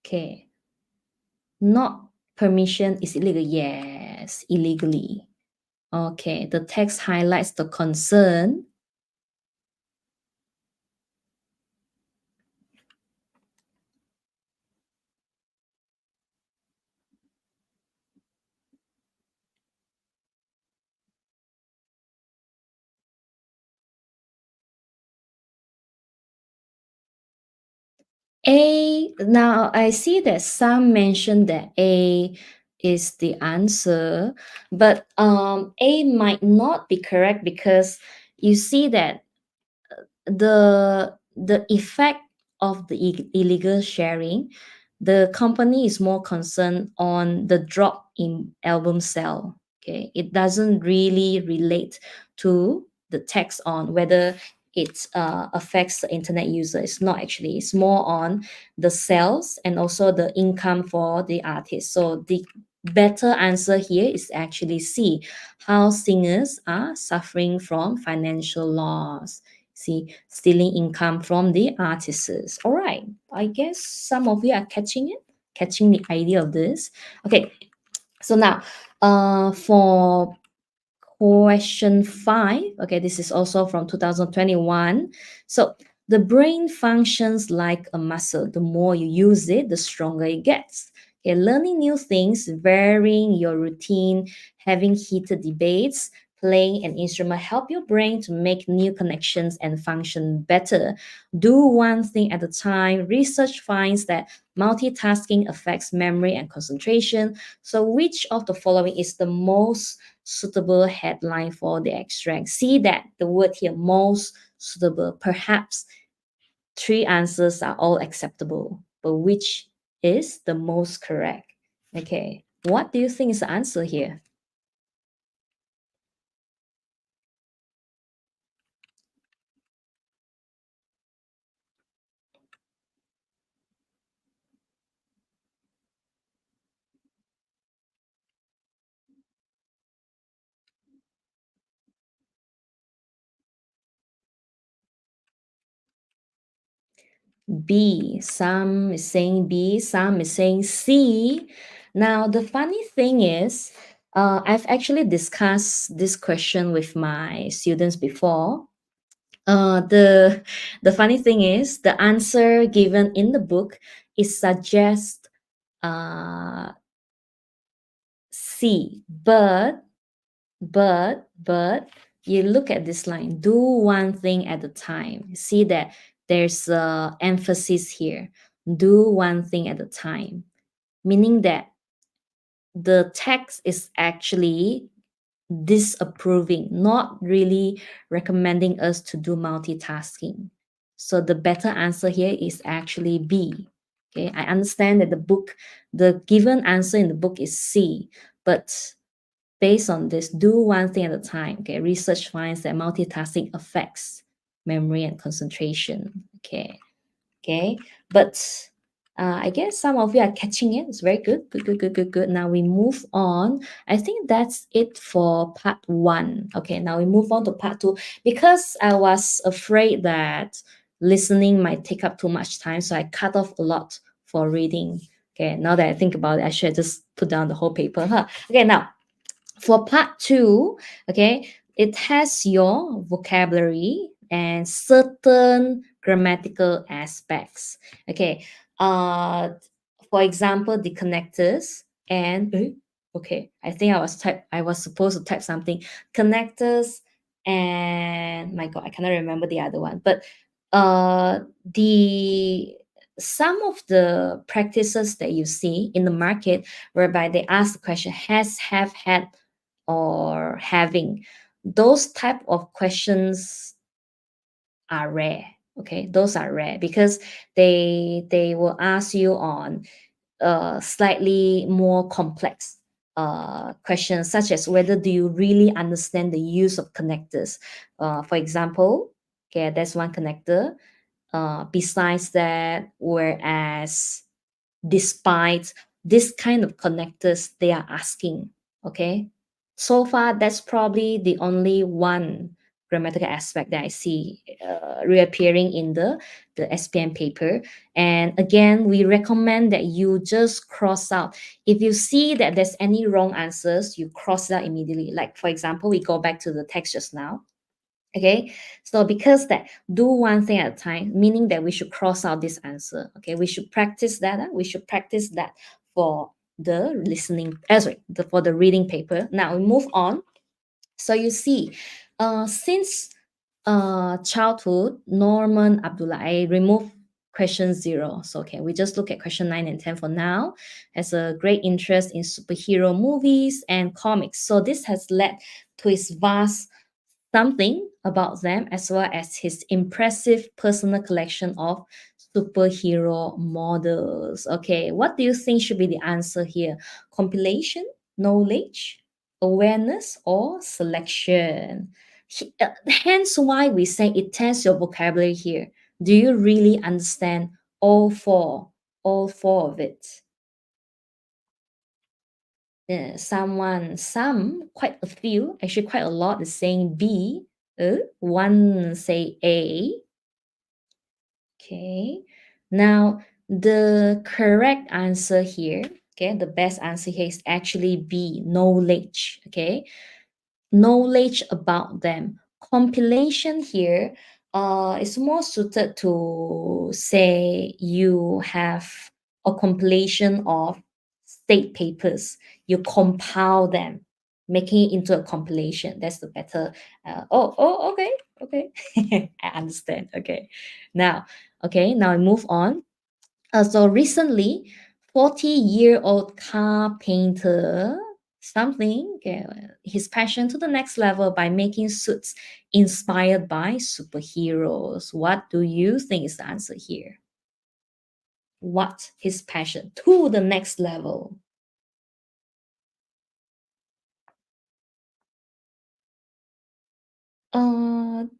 S4: Okay. Not permission is illegal. Yes, illegally. Okay, the text highlights the concern. A, now I see that some mention that A is the answer, but A might not be correct because you see that the effect of the illegal sharing, the company is more concerned on the drop in album sale. Okay, it doesn't really relate to the text on whether it affects the internet user. It's not actually. It's more on the sales and also the income for the artist. So the better answer here is actually C, how singers are suffering from financial loss. See, stealing income from the artists. All right, I guess some of you are catching it, catching the idea of this. Okay, so now for question 5, okay, this is also from 2021. So the brain functions like a muscle. The more you use it, the stronger it gets. Okay, learning new things, varying your routine, having heated debates, playing an instrument help your brain to make new connections and function better. Do one thing at a time. Research finds that multitasking affects memory and concentration. So which of the following is the most suitable headline for the extract? See that the word here, most suitable. Perhaps 3 answers are all acceptable, but which is the most correct? Okay, what do you think is the answer here? B. Some is saying B, some is saying C. Now, the funny thing is, I've actually discussed this question with my students before. The funny thing is, the answer given in the book is suggest C, but you look at this line, do one thing at a time. See that there's a emphasis here, do one thing at a time, meaning that the text is actually disapproving, not really recommending us to do multitasking. So the better answer here is actually B. Okay, I understand that the given answer in the book is C, but based on this, do one thing at a time. Okay, research finds that multitasking affects memory and concentration. Okay, but I guess some of you are catching it. It's very good. Good. Now we move on. I think that's it for part 1. Okay, now we move on to part 2 because I was afraid that listening might take up too much time, so I cut off a lot for reading. Okay, now that I think about it, I should just put down the whole paper. Huh? Okay, now for part 2, okay, it has your vocabulary and certain grammatical aspects. Okay, for example, the connectors and okay, I think I was supposed to type something. Connectors and my god, I cannot remember the other one. But the some of the practices that you see in the market whereby they ask the question has, have, had, or having, those type of questions are rare. Okay, those are rare because they will ask you on slightly more complex questions, such as whether do you really understand the use of connectors. For example, okay, that's one connector. Besides that, whereas despite this kind of connectors they are asking, okay, so far that's probably the only one grammatical aspect that I see reappearing in the SPM paper. And again, we recommend that you just cross out. If you see that there's any wrong answers, you cross it out immediately. Like for example, we go back to the text just now. Okay, so because that do one thing at a time, meaning that we should cross out this answer. Okay, we should practice that. We should practice that for the listening, for the reading paper. Now we move on. So you see, since childhood, Norman Abdullah, I remove question 0. So okay, we just look at question 9 and 10 for now. Has a great interest in superhero movies and comics. So this has led to his vast something about them, as well as his impressive personal collection of superhero models. Okay, what do you think should be the answer here? Compilation, knowledge, awareness, or selection? Hence why we say it tests your vocabulary here. Do you really understand all four of it? Quite a few, actually quite a lot is saying B. One say A. Okay. Now, the correct answer here, okay, the best answer here is actually B, knowledge. Okay. Knowledge about them. Compilation here is more suited to say you have a compilation of state papers. You compile them, making it into a compilation. That's the better. Okay. I understand. Okay. Now I move on. So recently, 40-year-old car painter something his passion to the next level by making suits inspired by superheroes. What do you think is the answer here? What his passion to the next level?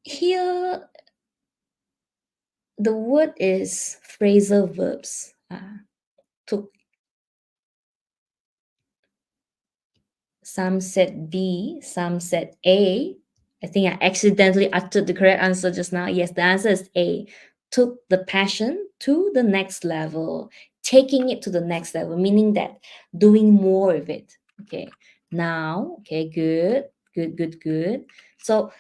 S4: Here the word is phrasal verbs. To Some said B, some said A. I think I accidentally uttered the correct answer just now. Yes, the answer is A. took the passion to the next level, taking it to the next level, meaning that doing more of it. Okay. Now, okay, good. So,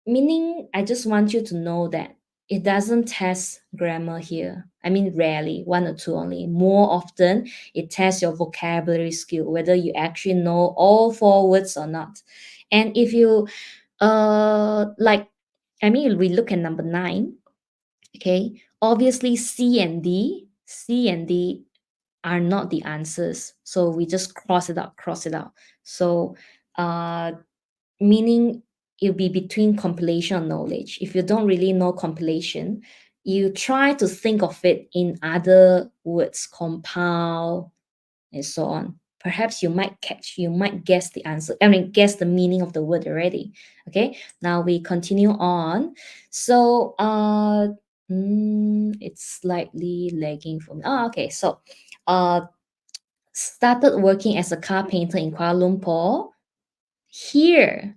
S4: meaning I just want you to know that it doesn't test grammar here. I mean, rarely, one or two only. More often, it tests your vocabulary skill, whether you actually know all 4 words or not. And if you, like, I mean, we look at number 9. Okay, obviously C and D are not the answers. So we just cross it out. So, meaning it'll be between compilation and knowledge. If you don't really know compilation, you try to think of it in other words, compile, and so on. Perhaps you might guess the answer, guess the meaning of the word already. Okay, now we continue on. So, it's slightly lagging for me. Oh, okay. So, started working as a car painter in Kuala Lumpur. Here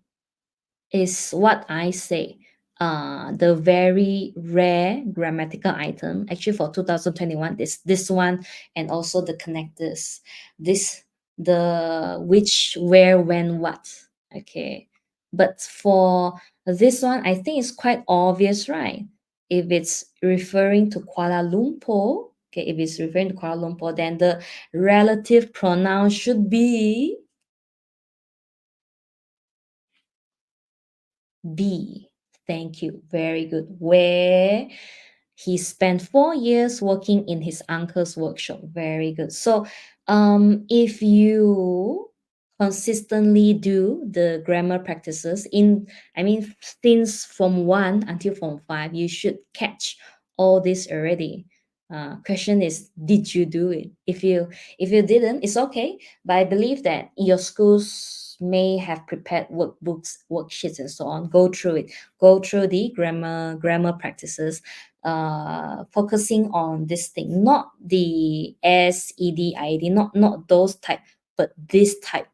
S4: is what I say. The very rare grammatical item, actually for 2021, this one, and also the connectors. This, the which, where, when, what. Okay. But for this one, I think it's quite obvious, right? If it's referring to Kuala Lumpur, okay, if it's referring to Kuala Lumpur, then the relative pronoun should be B. Thank you. Very good. Where he spent 4 years working in his uncle's workshop. Very good. So, if you consistently do the grammar practices since from 1 until from 5, you should catch all this already. Question is, did you do it? If you didn't, it's okay. But I believe that your schools may have prepared workbooks, worksheets, and so on. Go through it. Go through the grammar practices, focusing on this thing, not the SEDID, not those type, but this type.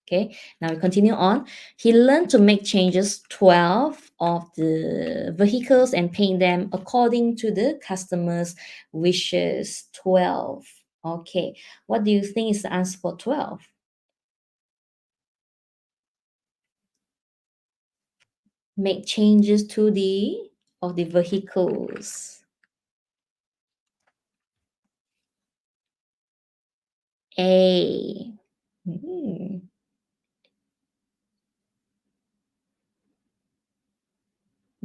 S4: Okay, now we continue on. He learned to make changes 12 of the vehicles and paint them according to the customer's wishes. 12. Okay, what do you think is the answer for 12? Make changes to the vehicles. A.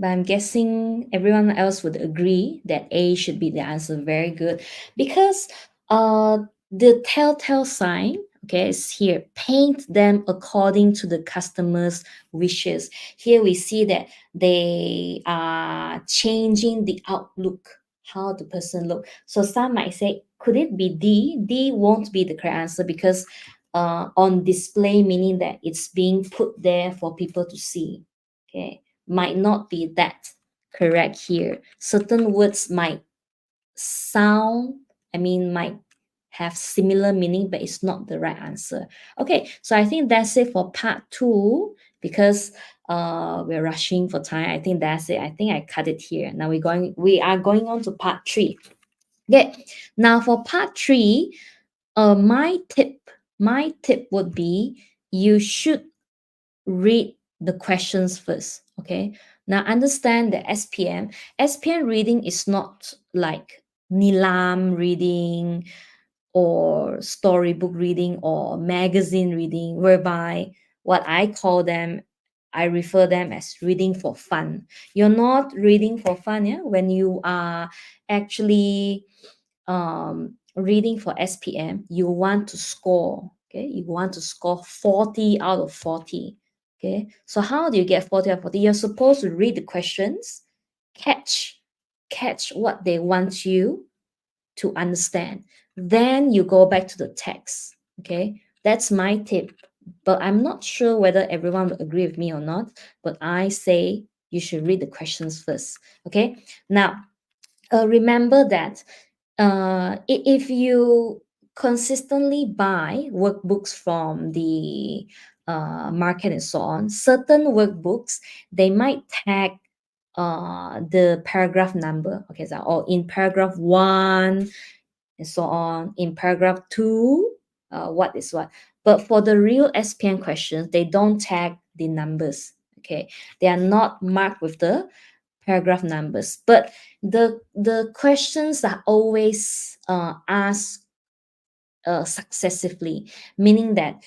S4: But I'm guessing everyone else would agree that A should be the answer. Very good. Because the telltale sign, okay, is here. Paint them according to the customer's wishes. Here we see that they are changing the outlook, how the person look. So some might say, could it be D? D won't be the correct answer because on display, meaning that it's being put there for people to see. Okay, might not be that correct here. Certain words might might have similar meaning, but it's not the right answer. Okay, so I think that's it for part 2 because we're rushing for time. I think that's it. I think I cut it here. Now we are going on to part 3. Okay, now for part 3, my tip would be you should read the questions first. Okay, now understand that SPM reading is not like Nilam reading or storybook reading or magazine reading, whereby what I refer them as reading for fun. You're not reading for fun, yeah, when you are actually reading for SPM. You want to score. Okay, you want to score 40 out of 40. Okay, so how do you get 40 out of 40? You're supposed to read the questions, catch what they want you to understand. Then you go back to the text. Okay, that's my tip. But I'm not sure whether everyone will agree with me or not. But I say you should read the questions first. Okay, now remember that if you consistently buy workbooks from the market and so on, certain workbooks, they might tag the paragraph number. Okay, so or in paragraph 1 and so on. In paragraph 2, what is what. But for the real SPM questions, they don't tag the numbers. Okay, they are not marked with the paragraph numbers. But the questions are always asked successively, meaning that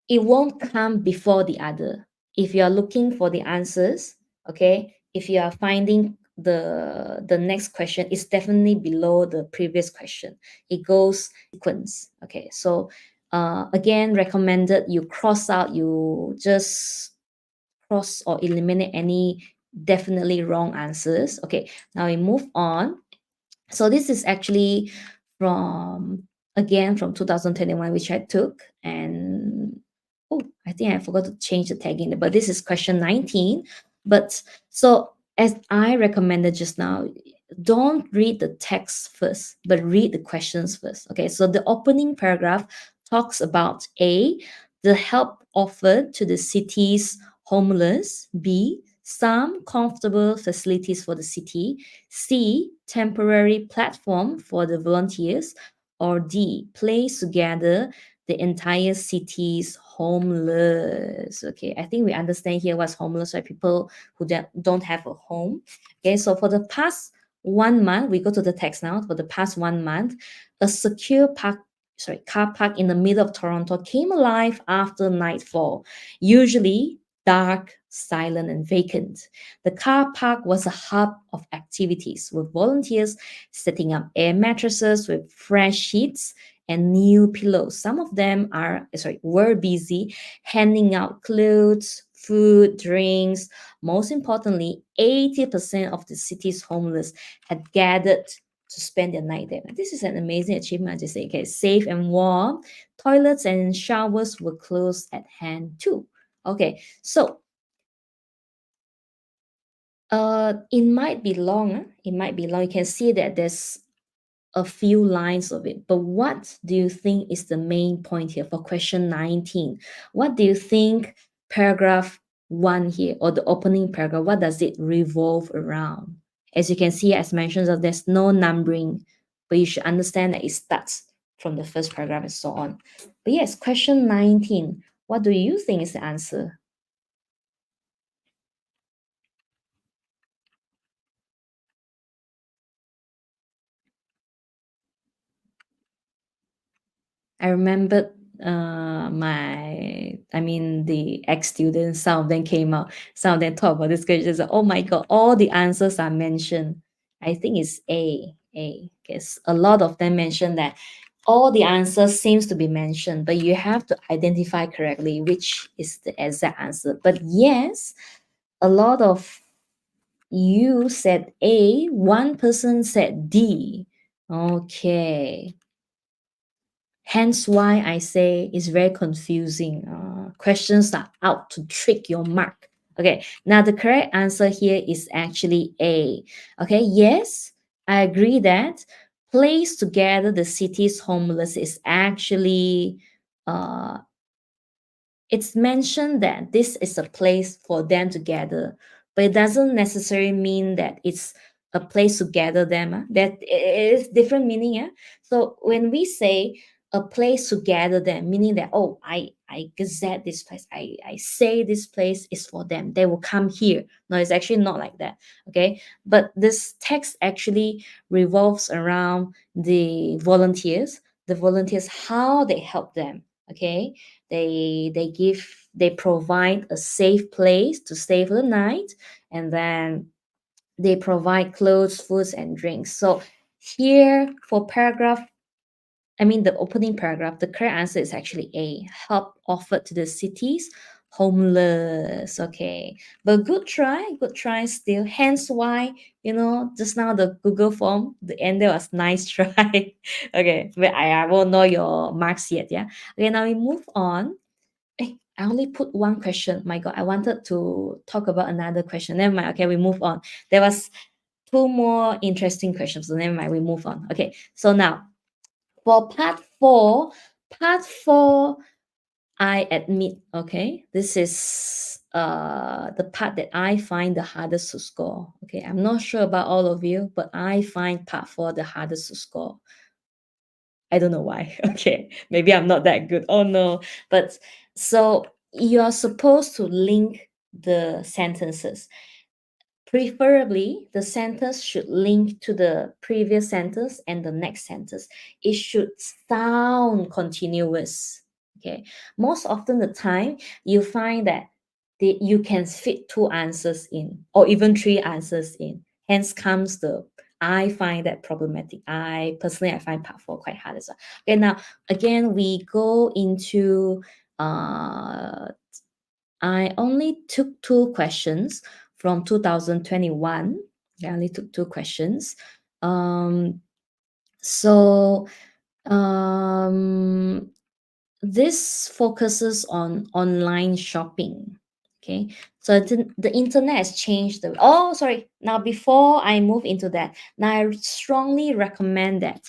S4: it won't come before the other. If you are looking for the answers, okay, if you are finding the next question, it's definitely below the previous question. It goes sequence. Okay, so again, recommended you cross out, you just cross or eliminate any definitely wrong answers. Okay, now we move on. So this is actually from, again, from 2021, which I took. And oh, I think I forgot to change the tagging, but this is question 19. But so as I recommended just now, don't read the text first, but read the questions first. Okay, so the opening paragraph talks about A, the help offered to the city's homeless, B, some comfortable facilities for the city, C, temporary platform for the volunteers, or D, place together the entire city's homeless. Okay, I think we understand here what's homeless, right? People who don't have a home. Okay, so for the past 1 month, we go to the text now. For the past 1 month, a secure car park in the middle of Toronto came alive after nightfall, usually dark, silent, and vacant. The car park was a hub of activities, with volunteers setting up air mattresses with fresh sheets and new pillows. Some of them were busy handing out clothes, food, drinks. Most importantly, 80% of the city's homeless had gathered to spend their night there. This is an amazing achievement. I just say, okay, safe and warm. Toilets and showers were close at hand too. Okay, so it might be long. It might be long. You can see that there's a few lines of it. But what do you think is the main point here for question 19? What do you think paragraph 1 here, or the opening paragraph, what does it revolve around? As you can see, as mentioned, there's no numbering, but you should understand that it starts from the first paragraph and so on. But yes, question 19, what do you think is the answer? I remembered the ex-students, some of them came out, some of them talk about this question. Oh my God, all the answers are mentioned. I think it's A. Because a lot of them mentioned that all the answers seems to be mentioned, but you have to identify correctly which is the exact answer. But yes, a lot of you said A, one person said D. Okay. Hence why I say it's very confusing. Questions are out to trick your mark. Okay, now the correct answer here is actually A. Okay, yes, I agree that place together the city's homeless is actually it's mentioned that this is a place for them to gather, but it doesn't necessarily mean that it's a place to gather them. That it is different meaning. So when we say a place to gather them, meaning that, oh, I gazette this place, I say this place is for them, they will come here. No, it's actually not like that. Okay, but this text actually revolves around the volunteers, how they help them. Okay, they provide a safe place to stay for the night, and then they provide clothes, foods, and drinks. So here for the opening paragraph, the correct answer is actually A, help offered to the city's homeless. Okay, but good try still. Hence why, just now the Google form, the end there was nice try. Okay, but I won't know your marks yet. Yeah. Okay, now we move on. I only put one question. My God, I wanted to talk about another question. Never mind. Okay, we move on. There was 2 more interesting questions. So never mind, we move on. Okay, so now for part 4, I admit, okay, this is the part that I find the hardest to score. Okay, I'm not sure about all of you, but I find part 4 the hardest to score. I don't know why. Okay, maybe I'm not that good. Oh no. But so you are supposed to link the sentences. Preferably, the sentence should link to the previous sentence and the next sentence. It should sound continuous. Okay. Most often the time, you find that you can fit 2 answers in, or even 3 answers in. Hence comes the I find that problematic. I personally, I find part 4 quite hard as well. Okay, now again, we go into I only took 2 questions from 2021. I only took 2 questions. So um, this focuses on online shopping. Okay, so the internet has changed the. Oh, sorry. Now, before I move into that, now I strongly recommend that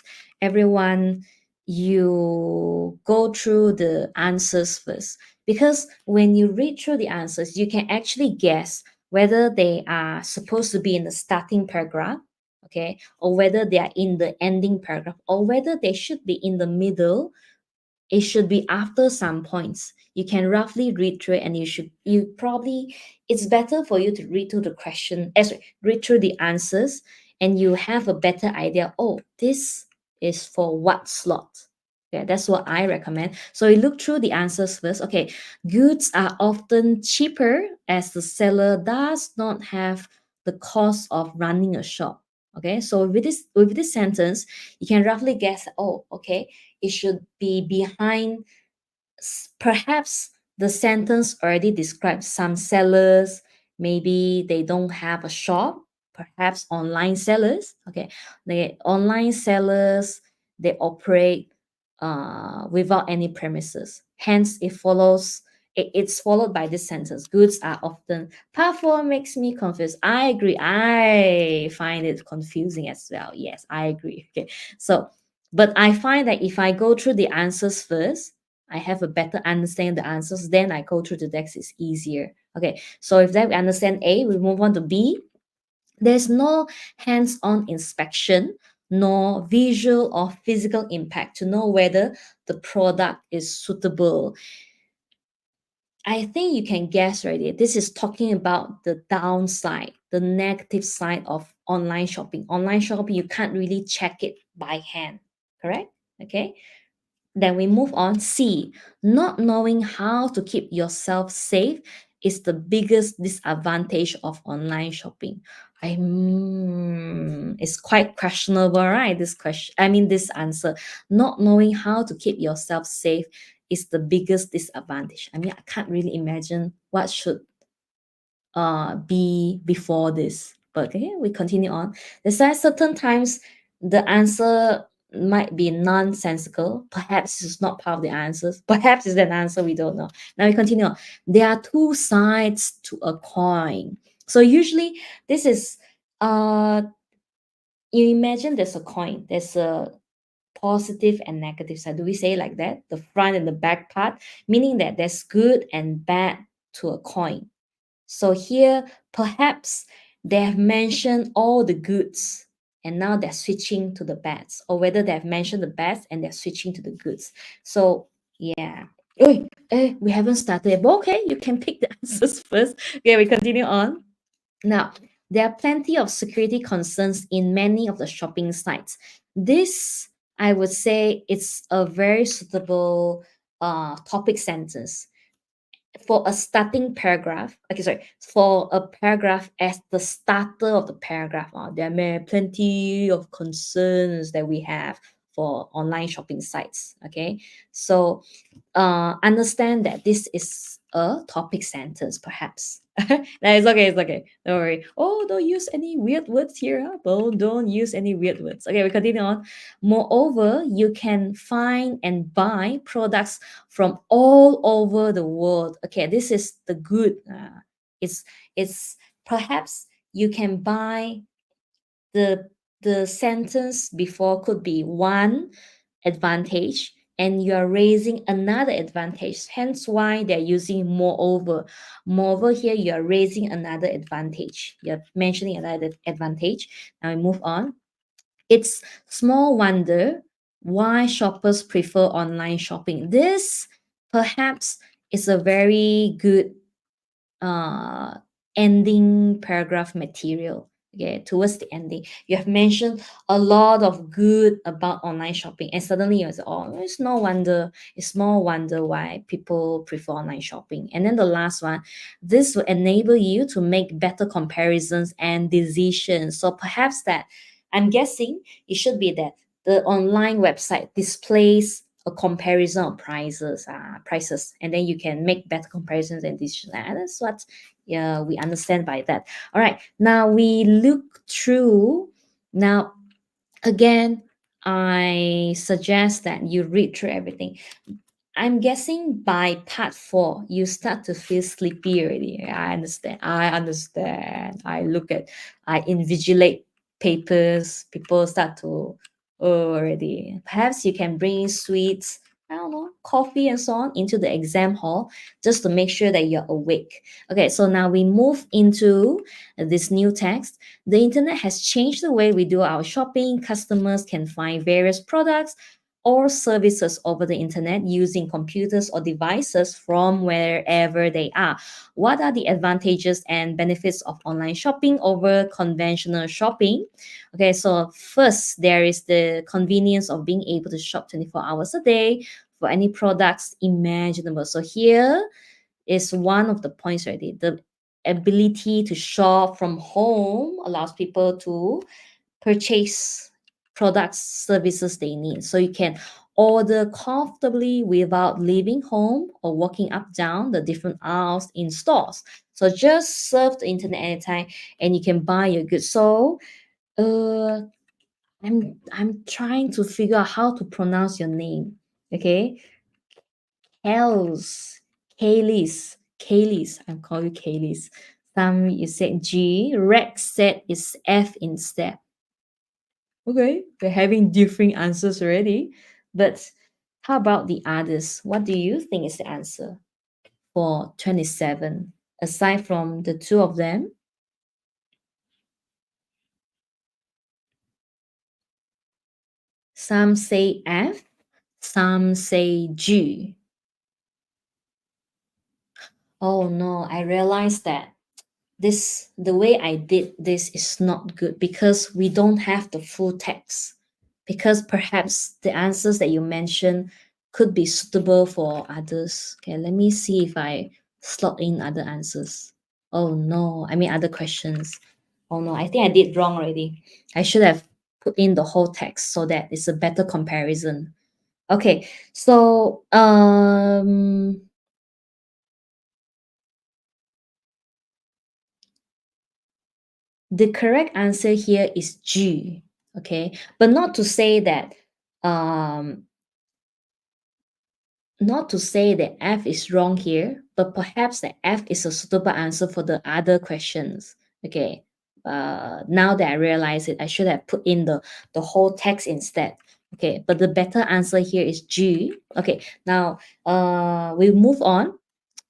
S4: everyone you go through the answers first, because when you read through the answers, you can actually guess whether they are supposed to be in the starting paragraph, okay, or whether they are in the ending paragraph, or whether they should be in the middle. It should be after some points. You can roughly read through it, and you probably, it's better for you to read through the question, sorry, read through the answers, and you have a better idea. Oh, this is for what slot? Yeah, that's what I recommend. So you look through the answers first. Okay, goods are often cheaper as the seller does not have the cost of running a shop. Okay, so with this sentence, you can roughly guess. Oh, okay, it should be behind. Perhaps the sentence already describes some sellers. Maybe they don't have a shop. Perhaps online sellers. Okay, the online sellers, they operate without any premises. Hence, it's followed by this sentence. Goods are often. Part 4 makes me confused. I agree. I find it confusing as well. Yes, I agree. Okay, so but I find that if I go through the answers first, I have a better understanding of the answers. Then I go through the text, it's easier. Okay, so if that we understand A, we move on to B. There's no hands-on inspection, nor visual or physical impact to know whether the product is suitable. I think you can guess already. This is talking about the downside, the negative side of online shopping. Online shopping, you can't really check it by hand, correct? Okay. Then we move on. C, not knowing how to keep yourself safe is the biggest disadvantage of online shopping. It's quite questionable, right? This question, I mean, this answer. Not knowing how to keep yourself safe is the biggest disadvantage. I mean, I can't really imagine what should be before this. But okay, we continue on. There's certain times the answer might be nonsensical. Perhaps it's not part of the answers. Perhaps it's an answer, we don't know. Now we continue on. There are 2 sides to a coin. So usually this is you imagine there's a coin. There's a positive and negative side. Do we say like that? The front and the back part, meaning that there's good and bad to a coin. So here, perhaps they have mentioned all the goods and now they're switching to the bads, or whether they have mentioned the bads and they're switching to the goods. So, yeah. We haven't started. But okay, you can pick the answers first. Okay, we continue on. Now, there are plenty of security concerns in many of the shopping sites. This, I would say, it's a very suitable topic sentence for a starting paragraph. Okay, sorry, for a paragraph as the starter of the paragraph. There are plenty of concerns that we have for online shopping sites. Okay, so understand that this is a topic sentence, perhaps. No, it's okay, it's okay. Don't worry. Oh, don't use any weird words here. Huh? Don't use any weird words. Okay, we continue on. Moreover, you can find and buy products from all over the world. Okay, this is the good. It's perhaps you can buy the sentence before could be one advantage. and you are raising another advantage. Hence why they're using moreover. Moreover here, you are raising another advantage. You're mentioning another advantage. Now we move on. It's small wonder why shoppers prefer online shopping. This perhaps is a very good uh, ending paragraph material. Okay, towards the ending, you have mentioned a lot of good about online shopping, and suddenly you say, "Oh, it's no wonder. It's no wonder why people prefer online shopping." And then the last one, this will enable you to make better comparisons and decisions. So perhaps that, I'm guessing it should be that the online website displays a comparison of prices, and then you can make better comparisons and decisions. And that's what we understand by that. All right, now we look through. Now again, I suggest that you read through everything. I'm guessing by part 4, you start to feel sleepy already. I understand. I invigilate papers. People start to, already. Perhaps you can bring sweets, I don't know, coffee and so on into the exam hall just to make sure that you're awake. Okay, so now we move into this new text. The internet has changed the way we do our shopping. Customers can find various products or services over the internet using computers or devices from wherever they are. What are the advantages and benefits of online shopping over conventional shopping? Okay, so first, there is the convenience of being able to shop 24 hours a day for any products imaginable. So here is one of the points already. The ability to shop from home allows people to purchase products, services they need. So you can order comfortably without leaving home or walking up down the different aisles in stores. So just surf the internet anytime and you can buy your goods. So I'm trying to figure out how to pronounce your name. Okay. Kels. Kaylis. I'm calling you Kaylis. Some you said G. Rex said it's F instead. Okay, we're having differing answers already. But how about the others? What do you think is the answer for 27? Aside from the two of them, some say F, some say G. Oh no, I realized that the way I did this is not good because we don't have the full text. Because perhaps the answers that you mentioned could be suitable for others. Okay, let me see if I slot in other answers. Oh no, I mean other questions. Oh no, I think I did wrong already. I should have put in the whole text so that it's a better comparison. Okay, so the correct answer here is G. Okay, but not to say that F is wrong here, but perhaps that F is a suitable answer for the other questions. Okay. Now that I realize it, I should have put in the whole text instead. Okay, but the better answer here is G. Okay, now we move on.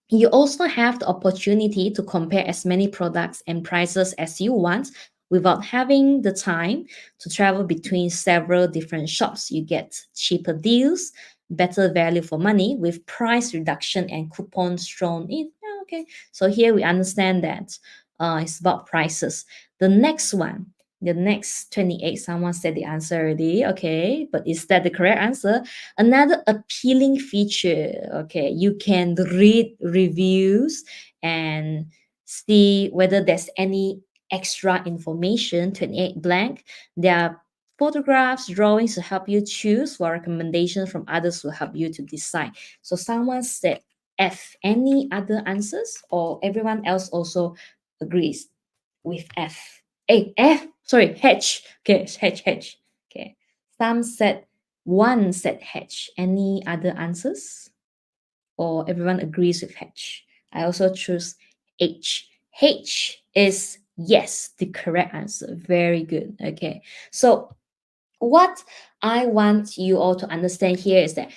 S4: You also have the opportunity to compare as many products and prices as you want without having the time to travel between several different shops. You get cheaper deals, better value for money with price reduction and coupons thrown in. Yeah, okay. So here we understand that it's about prices. The next 28, someone said the answer already. Okay, but is that the correct answer? Another appealing feature, okay, you can read reviews and see whether there's any extra information. 28 blank. There are photographs, drawings to help you choose, while recommendations from others will help you to decide. So someone said F. Any other answers, or everyone else also agrees with F? F. Sorry, H. Okay, H. Okay. One said H. Any other answers? Or everyone agrees with H? I also choose H. H is yes, the correct answer. Very good. Okay. So what I want you all to understand here is that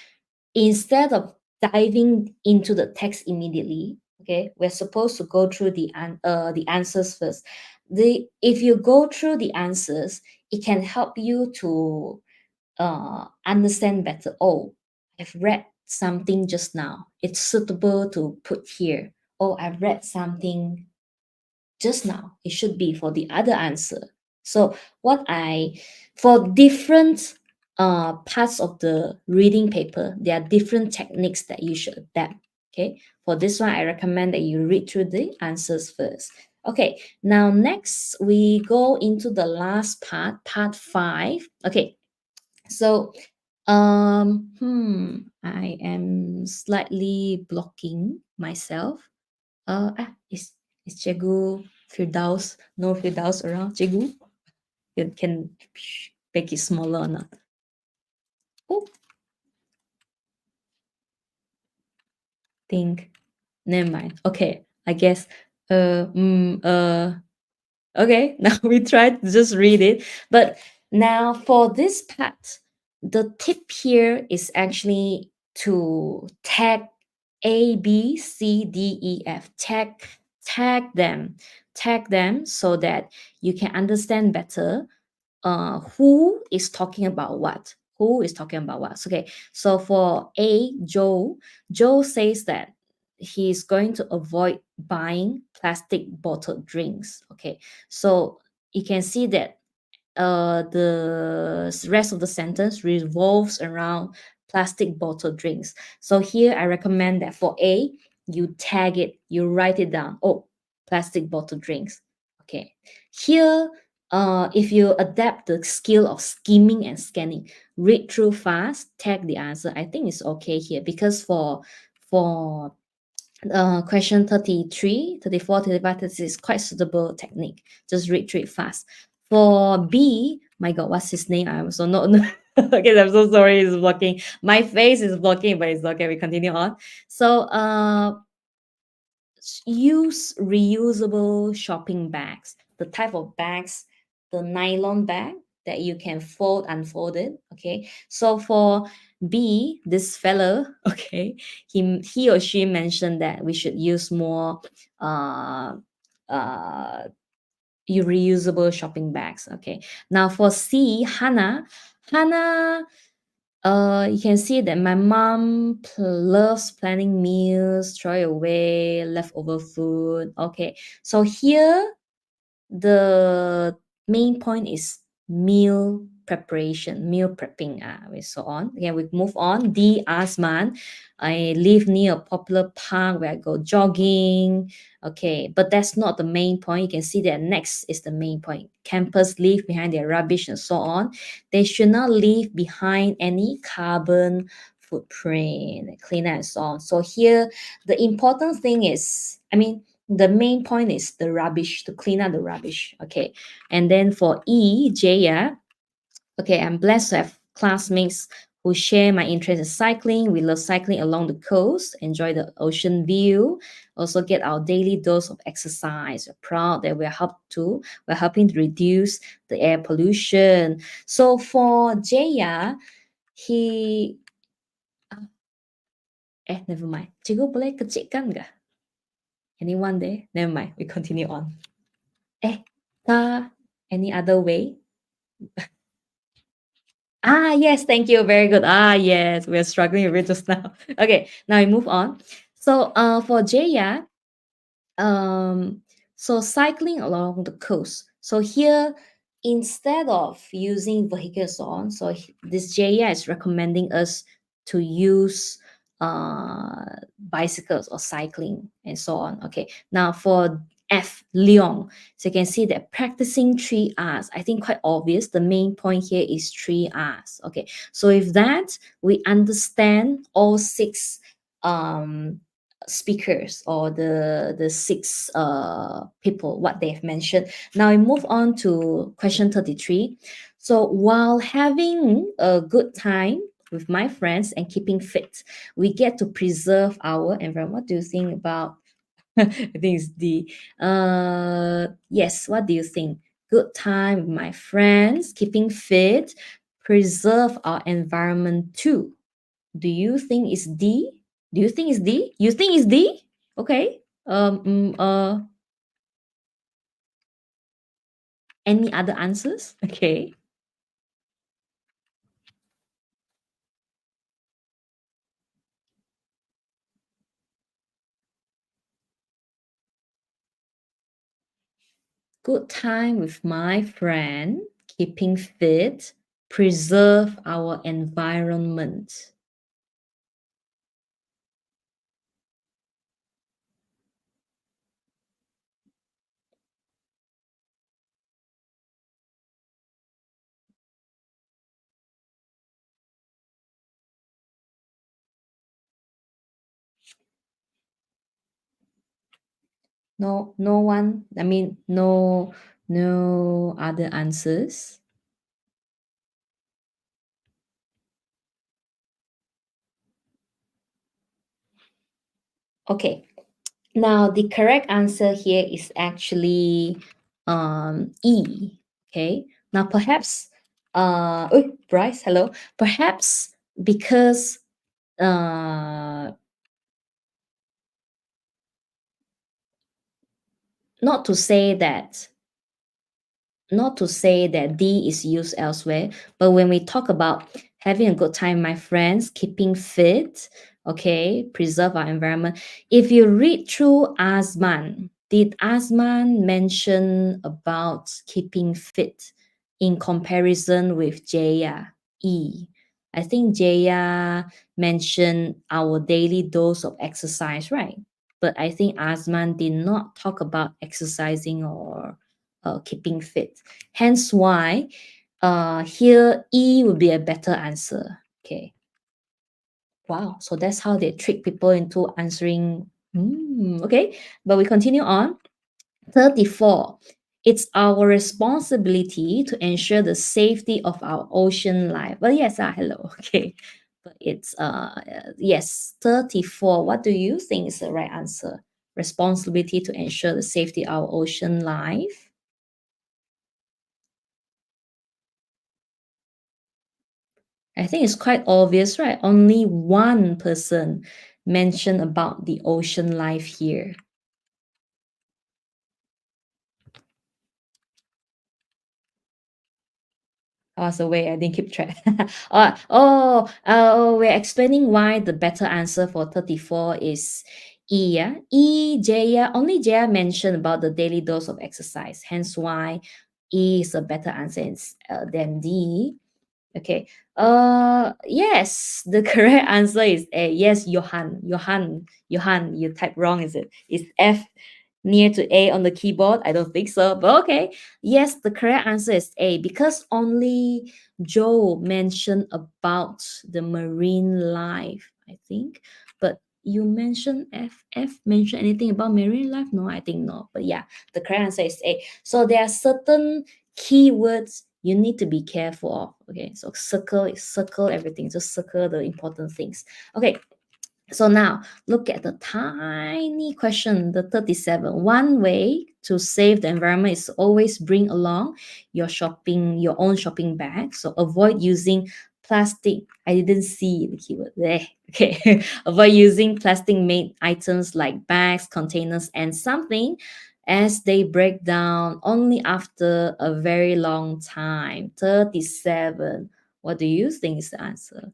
S4: instead of diving into the text immediately, okay, we're supposed to go through the answers first. If you go through the answers, it can help you to understand better. Oh, I've read something just now. It's suitable to put here. Oh, I've read something just now. It should be for the other answer. So for different parts of the reading paper, there are different techniques that you should adapt. Okay. For this one, I recommend that you read through the answers first. Okay. Now, next we go into the last part, part 5. Okay. So, I am slightly blocking myself. Is Cikgu Firdaus, no Firdaus around? Cikgu, you can make it smaller or not? Oh, think, never mind. Okay, I guess, okay, now we try to just read it. But now for this part, the tip here is actually to tag A, B, C, D, E, F. Tag them so that you can understand better who is talking about what. Who is talking about what? Okay, so for A, Joe says that he's going to avoid buying plastic bottled drinks. Okay, so you can see that the rest of the sentence revolves around plastic bottle drinks. So here I recommend that for A, you tag it, you write it down. Oh, plastic bottle drinks. Okay. Here, if you adapt the skill of skimming and scanning, read through fast, tag the answer. I think it's okay here because for question 33, 34, 35, this is quite suitable technique. Just read through it fast. For B, my God, what's his name? I'm so not. Okay, I'm so sorry. It's blocking. My face is blocking, but it's okay. We continue on. So, use reusable shopping bags. The type of bags, the nylon bag that you can unfold it. Okay. So for B, this fellow, okay, he or she mentioned that we should use more uh uh reusable shopping bags. Okay. Now for C, Hannah, you can see that my mom loves planning meals, throw away leftover food. Okay, so here the main point is meal preparation, meal prepping. So on. Okay, we move on. D, Asman. I live near a popular park where I go jogging. Okay, but that's not the main point. You can see that next is the main point. Campers leave behind their rubbish and so on. They should not leave behind any carbon footprint, cleaner and so on. So here, the important thing is, the main point is the rubbish, to clean up the rubbish. Okay. And then for E, Jaya, okay, I'm blessed to have classmates who share my interest in cycling. We love cycling along the coast, enjoy the ocean view, also get our daily dose of exercise. We're proud that we're helping to reduce the air pollution. So for Jaya, he never mind. Cikgu boleh kecilkan nggak? Anyone there? Never mind. We continue on. Any other way? Yes, thank you. Very good. Yes, we're struggling a bit just now. Okay, now we move on. So, for Jaya, so cycling along the coast. So here, instead of using vehicles on, so this Jaya is recommending us to use bicycles or cycling and so on. Okay, now for F, Leong. So you can see that practicing 3 R's, I think quite obvious. The main point here is 3 R's. Okay, so if that we understand all 6 speakers or the 6 people, what they've mentioned. Now we move on to question 33. So while having a good time with my friends and keeping fit, we get to preserve our environment. What do you think about I think it's D. Yes, what do you think? Good time with my friends, keeping fit, preserve our environment too. Do you think it's D? Do you think it's D? You think it's D? Okay. Any other answers? Okay. Good time with my friend, keeping fit, preserve our environment. No one, I mean, no other answers. Okay, now the correct answer here is actually E. Okay, now perhaps oh, Bryce, hello. Perhaps because not to say that D is used elsewhere, but when we talk about having a good time, my friends, keeping fit, okay, preserve our environment. If you read through Azman, did Azman mention about keeping fit in comparison with Jaya E? I think Jaya mentioned our daily dose of exercise, right? But I think Azman did not talk about exercising or keeping fit. Hence why here E would be a better answer. Okay. Wow. So that's how they trick people into answering. Okay. But we continue on. 34. It's our responsibility to ensure the safety of our ocean life. Well, yes, hello. Okay. But it's yes, 34. What do you think is the right answer? Responsibility to ensure the safety of our ocean life. I think it's quite obvious, right? Only one person mentioned about the ocean life here. I was away. I didn't keep track. We're explaining why the better answer for 34 is E. Yeah? E, Jaya, only Jaya mentioned about the daily dose of exercise. Hence why E is a better answer than D. Okay. Yes, the correct answer is A. Yes, Johan, you typed wrong, is it? Is F near to A on the keyboard? I don't think so, but okay. Yes, the correct answer is A because only Joe mentioned about the marine life, I think. But you mentioned F. F mentioned anything about marine life? No, I think no. But yeah, the correct answer is A. So there are certain keywords you need to be careful of. Okay, so circle everything, just circle the important things. Okay, so now look at the tiny question, the 37. One way to save the environment is always bring along your own shopping bag. So avoid using plastic. I didn't see the keyword there. Okay. Avoid using plastic made items like bags, containers, and something as they break down only after a very long time. 37. What do you think is the answer?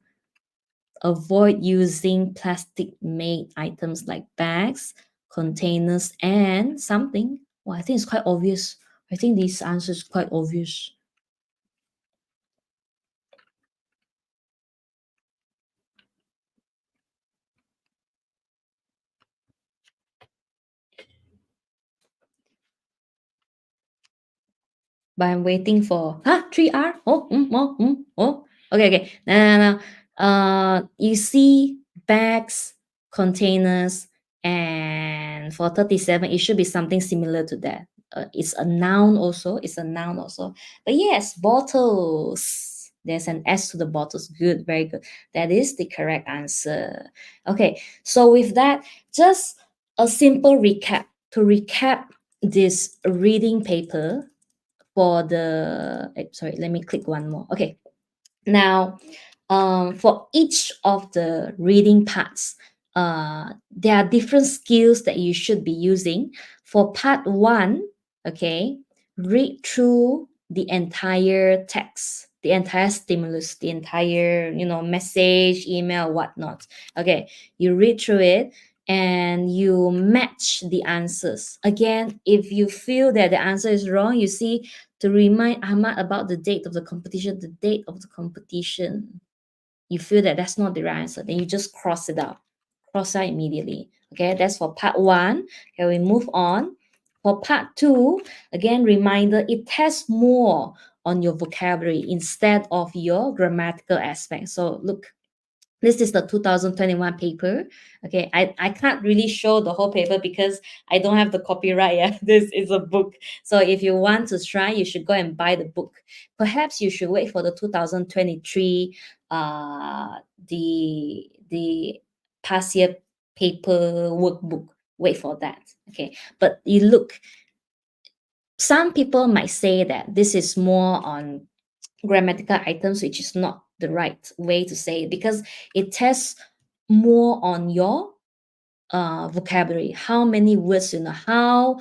S4: Avoid using plastic made items like bags, containers, and something. Well, I think it's quite obvious. I think this answer is quite obvious. But I'm waiting for 3R. Oh. Okay. No. You see bags, containers, and for 37, it should be something similar to that. It's a noun also. But yes, bottles. There's an S to the bottles. Good, very good. That is the correct answer. Okay, so with that, just a simple recap. To recap this reading paper for the sorry, let me click one more. Okay, now For each of the reading parts, there are different skills that you should be using. For part one, okay, read through the entire text, the entire stimulus, the entire, message, email, whatnot. Okay, you read through it and you match the answers. Again, if you feel that the answer is wrong, you see, to remind Ahmad about the date of the competition, you feel that that's not the right answer, then you just cross out immediately. Okay, that's for part one. Okay, we move on. For part two, again, reminder, it tests more on your vocabulary instead of your grammatical aspect. So look, this is the 2021 paper. Okay, I can't really show the whole paper because I don't have the copyright. Yeah, this is a book. So if you want to try, you should go and buy the book. Perhaps you should wait for the 2023 the past year paper workbook. Wait for that. Okay, but you look, some people might say that this is more on grammatical items, which is not the right way to say it, because it tests more on your vocabulary, how many words you know, how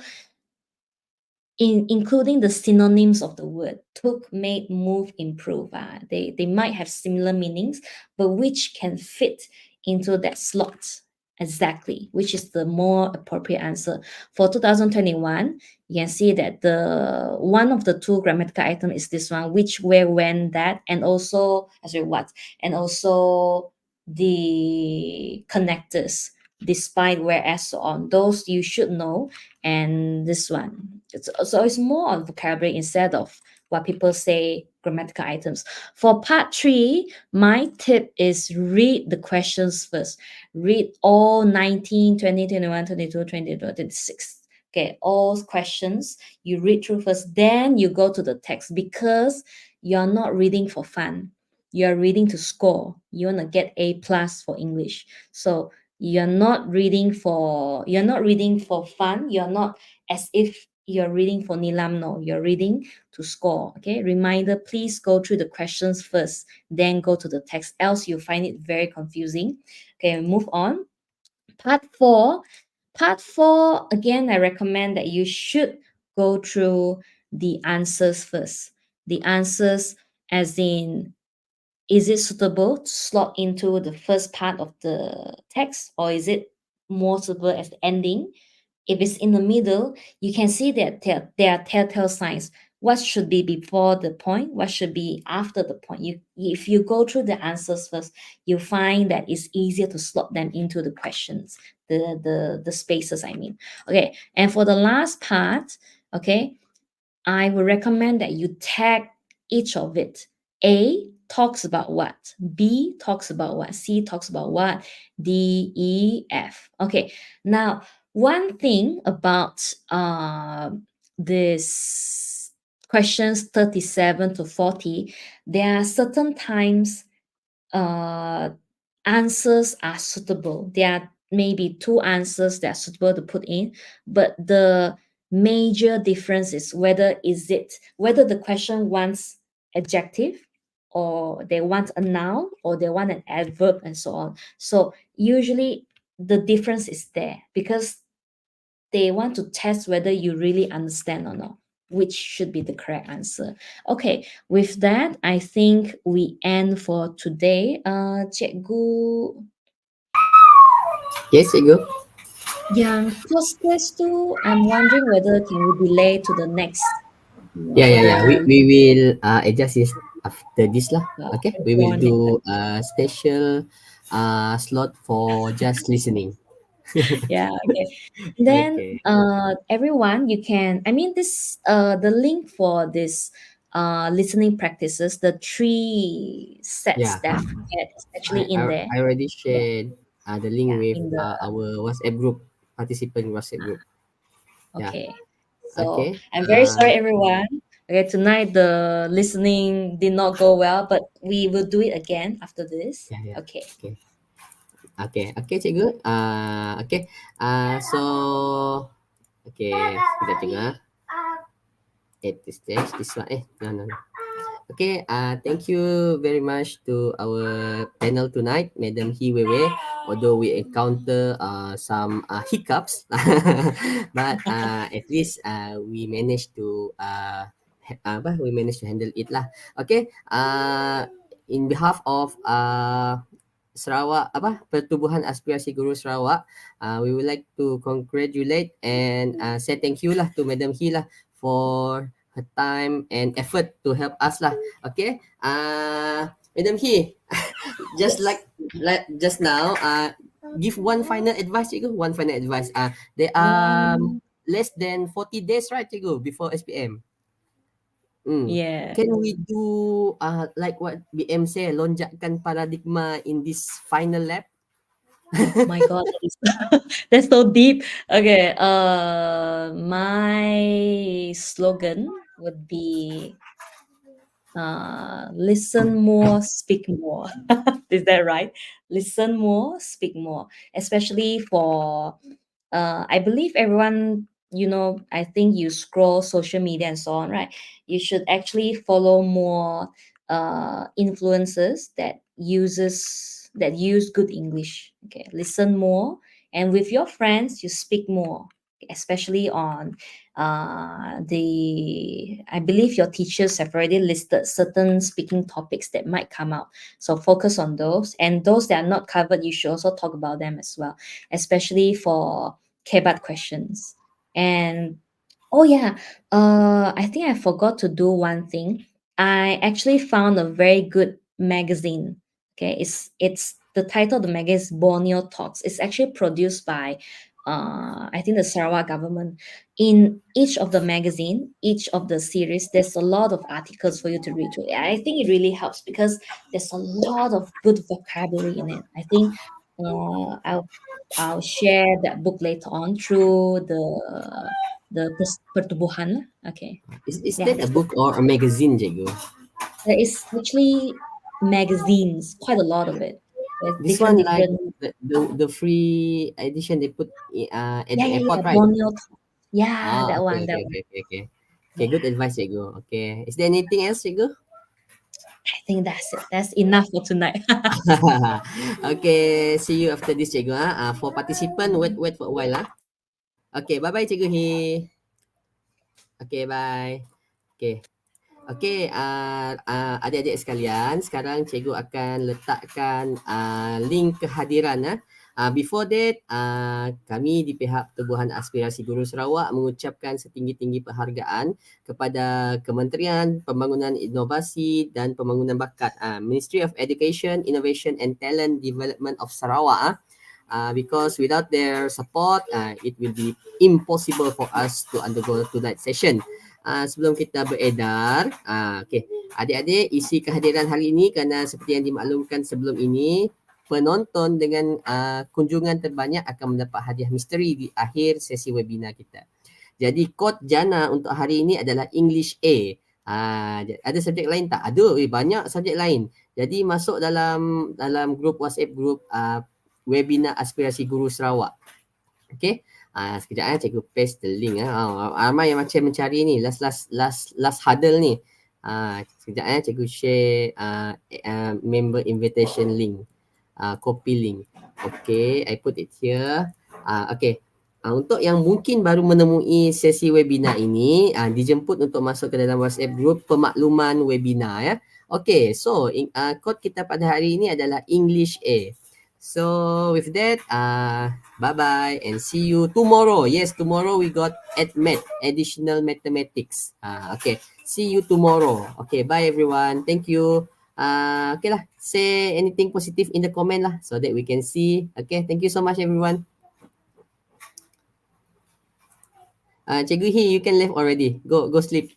S4: including the synonyms of the word took, made, move, improve. They might have similar meanings, but which can fit into that slot exactly, which is the more appropriate answer. For 2021, you can see that the one of the two grammatical item is this one, which, where, when, that, and also what, and also the connectors, despite, whereas, so on. Those you should know. And this one, so it's more on vocabulary instead of what people say grammatical items. For part three, my tip is read the questions first. Read all 19, 20, 21, 22, 22, 26. Okay, all questions you read through first, then you go to the text, because you're not reading for fun. You're reading to score. You want to get A plus for English. So you're not reading for fun. You're not as if you're reading for nilam. No, you're reading to score. Okay, reminder, please go through the questions first, then go to the text, else you find it very confusing. Okay, move on. Part four, again, I recommend that you should go through the answers first. The answers, as in, is it suitable to slot into the first part of the text, or is it more suitable as the ending? If it's in the middle, you can see that there are telltale signs. What should be before the point? What should be after the point? If you go through the answers first, you find that it's easier to slot them into the questions, the spaces, I mean. Okay, and for the last part, okay, I would recommend that you tag each of it. A talks about what, B talks about what, C talks about what, D, E, F. Okay, now one thing about this questions 37 to 40, there are certain times answers are suitable. There are maybe two answers that are suitable to put in, but the major difference is whether the question wants adjective, or they want a noun, or they want an adverb, and so on. So usually the difference is there because they want to test whether you really understand or not, which should be the correct answer. Okay, with that, I think we end for today. Cikgu,
S3: Yes, cikgu.
S4: yang first test tu, I'm wondering whether can we delay to the next,
S3: Yeah,
S4: for
S3: yeah, yeah.
S4: the
S3: We will adjust this after this lah. Okay, we will
S4: one.
S3: do a special slot for just listening.
S4: Yeah, okay. Then
S3: Okay.
S4: everyone, you can, I mean, this the link for this listening practices, the three sets
S3: Yeah,
S4: that I get is actually
S3: I
S4: in there.
S3: I already
S4: Yeah,
S3: shared the link
S4: yeah,
S3: with
S4: in the
S3: our WhatsApp group, participant WhatsApp group. Yeah.
S4: okay. So
S3: Okay.
S4: I'm very sorry, everyone. Okay, tonight the listening did not go well, but we will do it again after this.
S3: Yeah, yeah.
S4: Okay.
S3: Okay. Okay. Okay, cikgu. Okay. So okay, sekejap cikgu. This one. No, no, no. Okay, thank you very much to our panel tonight, Madam Hii Wei Wei. Although we encounter some hiccups, but at least we managed to we managed to handle it lah. Okay, in behalf of Sarawak Pertubuhan Aspirasi Guru Sarawak, we would like to congratulate and say thank you lah to Madam Hii lah for her time and effort to help us lah. Okay, Madam Hii, just
S4: Yes.
S3: like just now, give one final advice, cikgu. One final advice. There are
S4: Um,
S3: less than 40 days, right, cikgu, before SPM.
S4: yeah.
S3: Can we do like what BM say, lonjakkan paradigma in this final lap?
S4: My God, that is that's so deep. Okay. My slogan would be listen more, speak more. Is that right? Listen more, speak more, especially for I believe everyone, I think you scroll social media and so on, right? You should actually follow more influencers that use good English. Okay, listen more, and with your friends, you speak more, especially on the I believe your teachers have already listed certain speaking topics that might come out. So focus on those, and those that are not covered, you should also talk about them as well, especially for KBAT questions. And oh yeah, I think I forgot to do one thing. I actually found a very good magazine. Okay, it's the title of the magazine is Borneo Talks. It's actually produced by I think the Sarawak government. In each of the magazine, each of the series, there's a lot of articles for you to read through. I think it really helps because there's a lot of good vocabulary in it. I think I'll share that book later on through the pertubuhan lah. Okay.
S3: Is
S4: Yeah,
S3: that a
S4: that's
S3: book or a magazine, cikgu?
S4: there is actually magazines, quite a lot of it. There's
S3: This
S4: different
S3: one like
S4: different
S3: the free edition they put at
S4: yeah,
S3: the
S4: yeah,
S3: airport,
S4: yeah.
S3: right?
S4: Borneo Talk. Yeah, that
S3: Okay,
S4: one, that
S3: okay,
S4: one.
S3: okay, okay, okay. Okay,
S4: Yeah.
S3: good advice, cikgu. Okay. Is there anything else, cikgu?
S4: I think that's it. That's enough for tonight.
S3: Okay, see you after this, cikgu. For participant, wait for a while. Okay, bye-bye, cikgu He. Okay, bye. Okay. Okey, adik-adik sekalian, sekarang cikgu akan letakkan link kehadiran. Before that, kami di pihak Pertubuhan Aspirasi Guru Sarawak mengucapkan setinggi-tinggi penghargaan kepada Kementerian Pembangunan Inovasi dan Pembangunan Bakat, Ministry of Education, Innovation and Talent Development of Sarawak. Because without their support, it will be impossible for us to undergo tonight's session. Sebelum kita beredar, okay. Adik-adik, isi kehadiran hari ini kerana seperti yang dimaklumkan sebelum ini, penonton dengan kunjungan terbanyak akan mendapat hadiah misteri di akhir sesi webinar kita. Jadi kod jana untuk hari ini adalah English A. Ada subjek lain tak? Ada, banyak subjek lain. Jadi masuk dalam grup WhatsApp grup webinar Aspirasi Guru Sarawak. Okay. Sekejap cikgu paste the link. Ramai yang macam mencari ni last huddle ni. Sekejap cikgu share member invitation link. Copy link. Okay, I put it here. Okay. Untuk yang mungkin baru menemui sesi webinar ini, dijemput untuk masuk ke dalam WhatsApp group pemakluman webinar ya. Okay, so kod kita pada hari ini adalah English A. So with that, bye-bye and see you tomorrow. Yes, tomorrow we got additional mathematics. Okay, see you tomorrow. Okay, bye everyone. Thank you. Okay lah, say anything positive in the comment lah so that we can see. Okay, thank you so much everyone. Cikgu Hee, you can leave already. Go sleep.